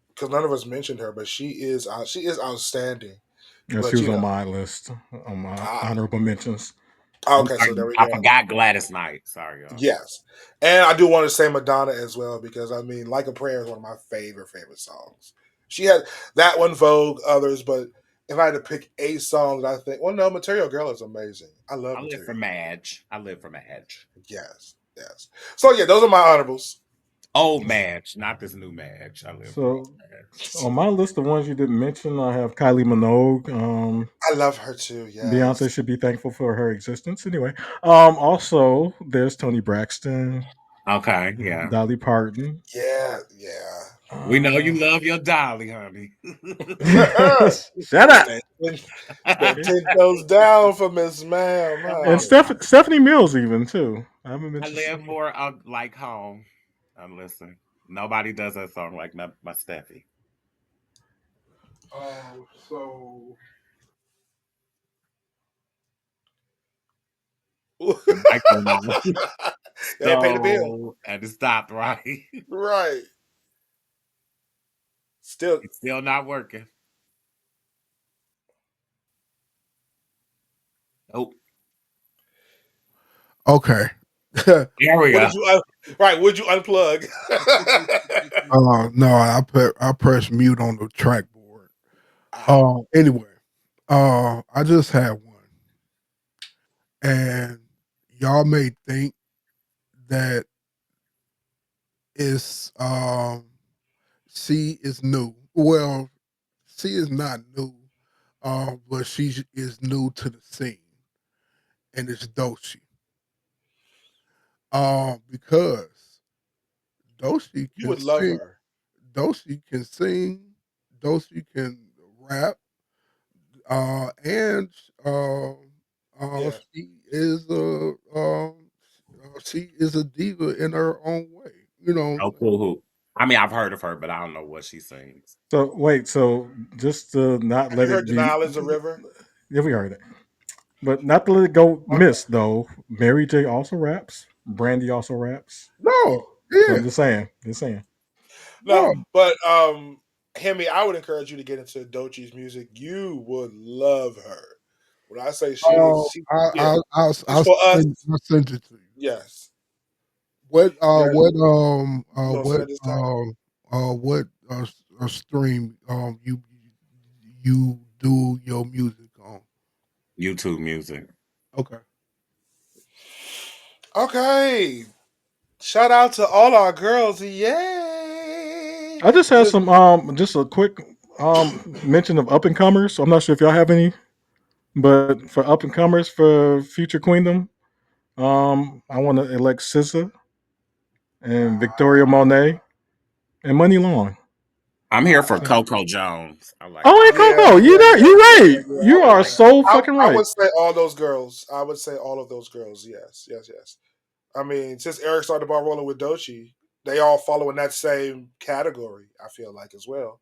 because none of us mentioned her, but she is outstanding. Yeah, she But was on my list on my ah, honorable mentions. I'm okay, so there sorry, we I go. forgot Gladys Knight. Sorry, y'all. Yes, and I do want to say Madonna as well because I mean, "Like a Prayer" is one of my favorite songs. She had that one, Vogue, others, but if I had to pick a song that I think, well, no, Material Girl is amazing. I love I live for Material Girl. Madge. I live for Madge. Yes, yes. So yeah, those are my honorables. Old Madge, not this new Madge. I live for old So Madge. on my list of ones you didn't mention, I have Kylie Minogue. I love her too. Beyonce Yes. should be thankful for her existence. Anyway, also there's Tony Braxton, Okay, yeah. Dolly Parton. Yeah, yeah. We know Uh, you love your Dolly, honey. shut up. Stand, stand 10 toes down for Miss Ma'am, And I'm honey. sorry. Stephanie Mills even too. I haven't I mentioned live Stephanie. for like home. Listen, nobody does that song like my Steffi. So The mic went on. Gotta pay the bill. And it stopped right. Right. Still, It's still not working. Oh, okay. there we what go. did you? Right? Would you unplug? No, I pressed mute on the trackboard. Ah, Anyway, I just had one, and y'all may think that it's C is new. Well, C is not new, but she is new to the scene, and it's Doshi. Because Doshi you can would love sing, her. Doshi can sing, Doshi can rap, and Yeah. She is she is a diva in her own way. You know what I'm Oh, saying? cool. Who? I mean, I've heard of her, but I don't know what she sings. So wait, so just to not Have you let heard it be, Denial is a River? yeah, we heard it, but not to let it go Okay. miss though. Mary J also raps. Brandy also raps. No, So I'm yeah, just saying, just saying. No, no. but Hemi, I would encourage you to get into Dochi's music. You would love her. When I say she yeah, she's for us. I'll send it to you. Yes. Yeah, you gonna send it this time? what stream you do your music on? YouTube music. Okay. Okay. Shout out to all our girls. Yay. I just had Just some just a quick mention of up and comers. So I'm not sure if y'all have any, but for up and comers for future queendom, I want to elect SZA and Victoria Monet and Money Long. I'm here for So, Coco Jones. I like oh, and Coco. yeah, Coco, yeah, you yeah, yeah, right. yeah. You I would are so fucking I right. would say all those girls. I would say all of those girls. Yes, yes, yes. I mean, since Eric started the ball rolling with Dochi, they all follow in that same category, I feel like, as well.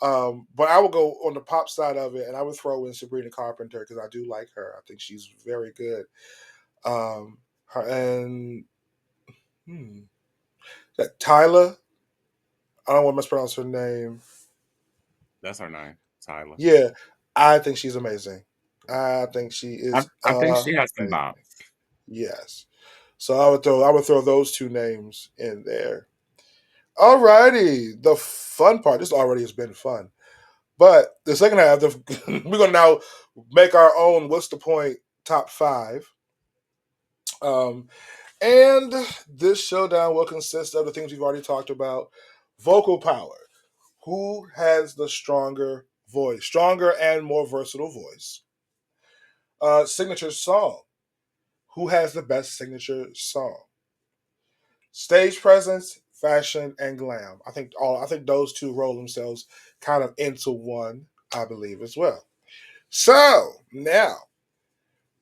But I would go on the pop side of it, and I would throw in Sabrina Carpenter because I do like her. I think she's very good. Her and hmm, that Tyler. I don't want to mispronounce her name. That's her name, Tyler. Yeah, I think she's amazing. I think she is I think she has some amazing. bops. Yes. So I would throw those two names in there. Alrighty, the fun part. This already has been fun, but the second half, we're gonna now make our own. What's the point? Top five. Um, and this showdown will consist of the things we've already talked about: vocal power. Who has the stronger voice, stronger and more versatile voice? Signature song. Who has the best signature song? Stage presence, fashion, and glam. I think those two roll themselves kind of into one, I believe, as well. So now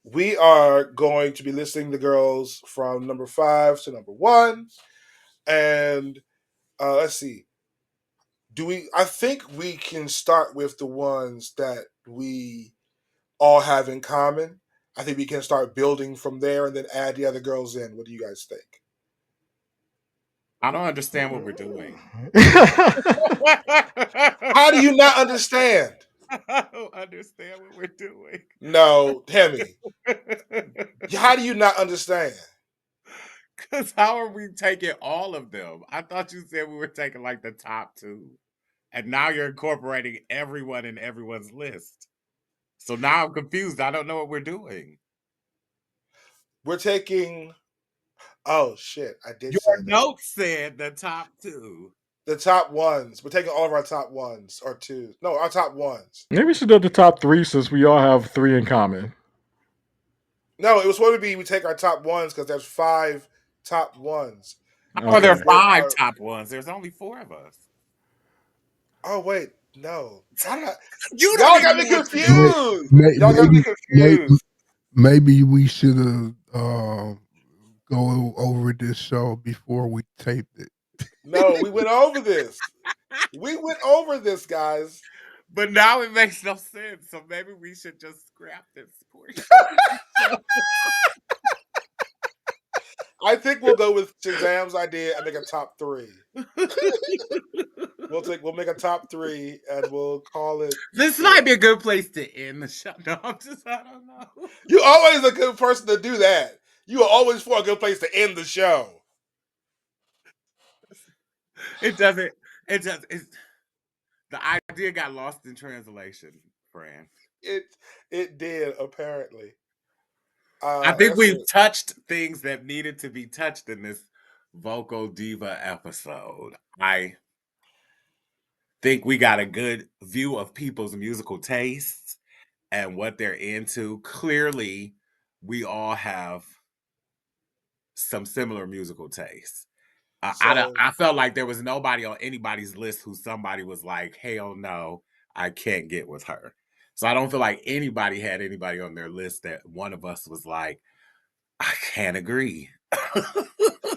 we are going to be listing the girls from number 5 to number 1. And let's see. Do we I think we can start with the ones that we all have in common. I think we can start building from there and then add the other girls in. What do you guys think? I don't understand what we're doing. How do you not understand? I don't understand what we're doing. No, Hemi. How do you not understand? Because how are we taking all of them? I thought you said we were taking like the top two. And now you're incorporating everyone in everyone's list. So now I'm confused. I don't know what we're doing. We're taking. Oh shit! I did Your say that. notes said the top two. The top ones. We're taking all of our top ones or twos. No, our top ones. Maybe we should do the top three since we all have three in common. No, it was supposed to be we take our top ones because there's 5 top ones. How are there Because Okay. we're. five top ones? There's only four of us. Oh wait, no. How did I? You don't Y'all even got me know what you're May- doing. confused. Y'all got me Maybe, maybe, confused. maybe we should have go over this show before we taped it. No, we went over this. We went over this, guys. But now it makes no sense. So maybe we should just scrap this portion of the show. I think we'll go with Shazam's idea and make a top 3. We'll make a top 3 and we'll call it This might good. be a good place to end the show. No, I don't know. You always a good person to do that. You are always for a good place to end the show. It doesn't, it does, the idea got lost in translation, Fran. It it did apparently. I think Let's we've see. touched things that needed to be touched in this vocal diva episode. I think we got a good view of people's musical tastes and what they're into. Clearly, we all have some similar musical tastes. So I felt like there was nobody on anybody's list who somebody was like, hell no, I can't get with her. So I don't feel like anybody had anybody on their list that one of us was like, I can't agree.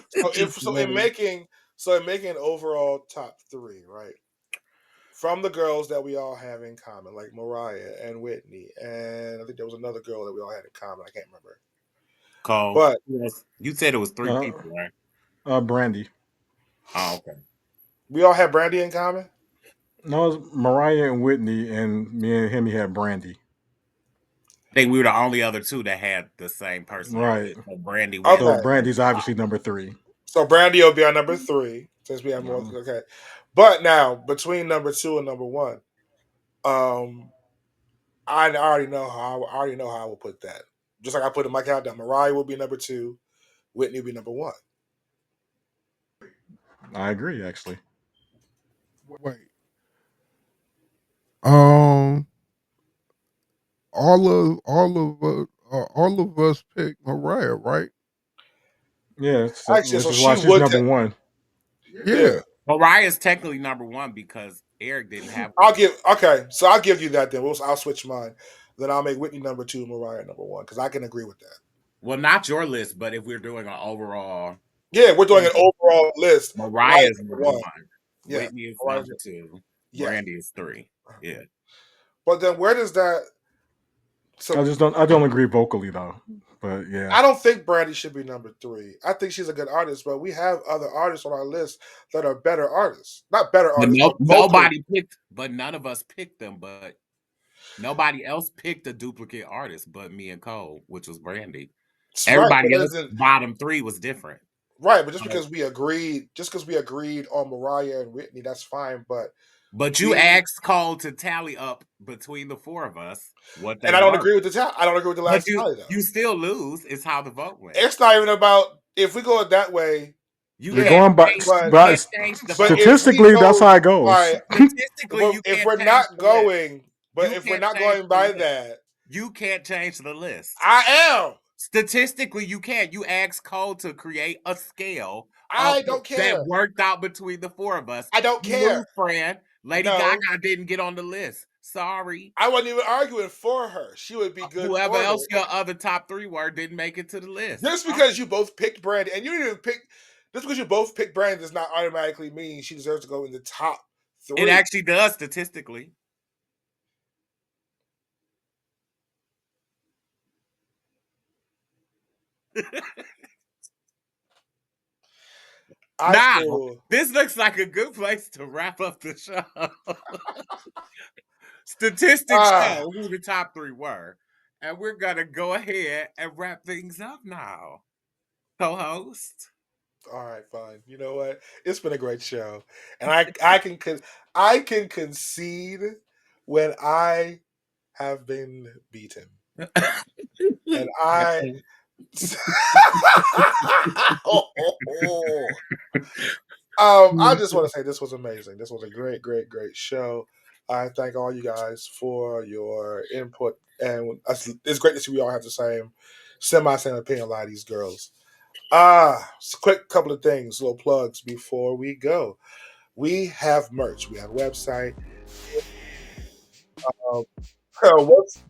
So Just if so in really making so in making an overall top three, right? From the girls that we all have in common, like Mariah and Whitney, and I think there was another girl that we all had in common. I can't remember, Cole. but Yes. You said it was three Uh, people, right? Brandy. Oh, okay. we all had Brandy in common. No, it was Mariah and Whitney, and me and Hemi had Brandy. I think we were the only other two that had the same person on our Right. list. So Brandy wins So Okay, the first Brandy's spot. obviously number three. so Brandy will be our number three since we have more. Um, Okay, but now between number two and number one, um, I already know how I will put that. Just like I put in my countdown, Mariah will be number two, Whitney will be number one. I agree, actually. Wait. Um, all of us picked Mariah, right? Yeah, Actually, which so is why she she's would. number one. Yeah, Yeah. Mariah's technically number one because Eric didn't have I'll one. give. Okay, so I'll give you that then. I'll switch mine. Then I'll make Whitney number two, Mariah number one, because I can agree with that. Well, not your list, but if we're doing an overall, Yeah, we're doing an overall list. Mariah Mariah's number number one. one, Yeah, Whitney is Mariah's, number two, yeah. Brandy is three. Yeah. But then where does that? So I don't agree vocally though. But yeah. I don't think Brandy should be number three. I think she's a good artist, but we have other artists on our list that are better artists. Not better But artists, but vocal. nobody picked, but none of us picked them, but nobody else picked a duplicate artist but me and Cole, which was Brandy. Right, but Everybody that else isn't bottom three was different. right. But So, just because we agreed on Mariah and Whitney, that's fine. But but you we asked Cole to tally up between the four of us what and they I don't were. agree with I don't agree with the But last tally though. you still lose, is how the vote went. It's not even about if we go that way. You You're Yeah, can't going by, change but you can't change the vote. if we statistically, that's go how it goes. by Statistically, you if can't we're change not the list. going, but You if we're can't not change going the by list. that, You can't change the list. I am. Statistically, you can't. You asked Cole to create a scale of I don't that care. worked out between the four of us. I don't You lose, care. friend. Lady No, Gaga didn't get on the list. Sorry. I wasn't even arguing for her. She would be good Whoever for else it. your other top three were didn't make it to the list. Just because you both picked Brandy and you didn't even pick, just because you both picked Brandy does not automatically mean she deserves to go in the top It three. actually does statistically. I Now, still, this looks like a good place to wrap up the show. Statistics ah, show who the top three were. And we're going to go ahead and wrap things up now. Co host. all right, fine. You know what? It's been a great show, and I can concede when I have been beaten, and I. I just want to say this was amazing. This was a great, great, great show. I thank all you guys for your input, and it's great to see we all have the same opinion. A lot of these girls. Quick couple of things, little plugs before we go. We have merch. We have a website. Um, what's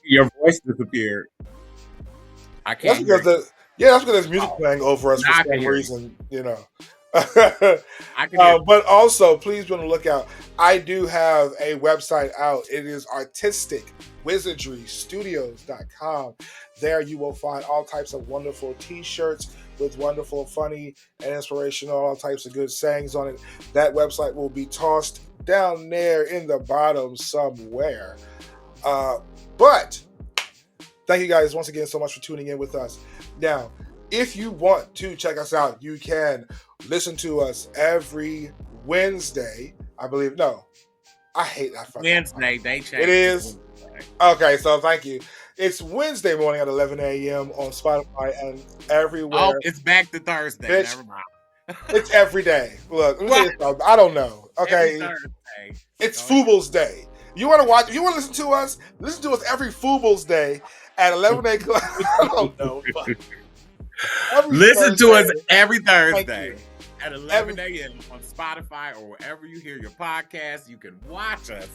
Your voice disappeared. I That's can't hear because you. that's because there's music Oh, playing over us for now I can some hear you. reason, you know. I can hear you. But also, please be on the lookout. I do have a website out. It is artisticwizardrystudios.com. There you will find all types of wonderful t-shirts with wonderful, funny, and inspirational, all types of good sayings on it. That website will be tossed down there in the bottom somewhere. But thank you guys once again so much for tuning in with us. Now, if you want to check us out, you can listen to us every Wednesday. I believe. No, I hate that fucking. Wednesday, they changed It is. Wednesday. Okay, so thank you. It's Wednesday morning at 11 a.m. on Spotify and everywhere. Oh, it's back to Thursday. Bitch, Never mind. it's every day. Look, let me tell you What? something. I don't know. Every Okay, Thursday. it's Go ahead. Fubal's Day. You want to watch? If you want to listen to us every Fubal's Day at 11 a.m. I don't know. Fuck. Every Listen to us Thursday. every Thank Thursday. you. at 11 a.m. on Spotify or wherever you hear your podcast. You can watch us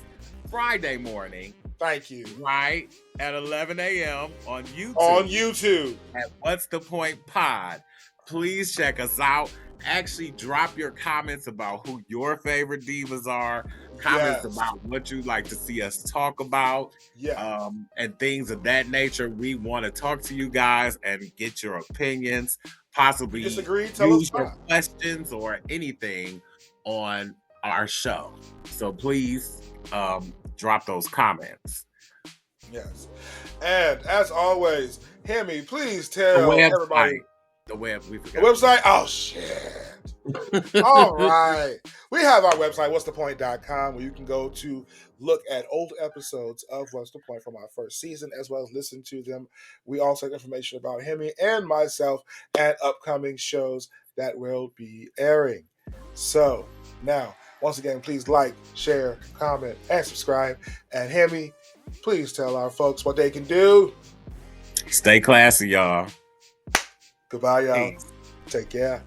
Friday morning. Thank you. Right at 11 a.m. on YouTube. On YouTube. At What's the Point Pod. Please check us out. Actually, drop your comments about who your favorite divas are. Comments about what you'd like to see us talk about. Yeah. And things of that nature. We want to talk to you guys and get your opinions. Possibly disagree, tell us use your questions or anything on our show. So please drop those comments. Yes. And as always, Hemi, please tell everybody. The website? Oh, shit. All right. We have our website, what'sthepoint.com, where you can go to look at old episodes of What's the Point from our first season, as well as listen to them. We also have information about Hemi and myself and upcoming shows that will be airing. So, now, once again, please like, share, comment, and subscribe. And Hemi, please tell our folks what they can do. Stay classy, y'all. Goodbye, y'all. Take care.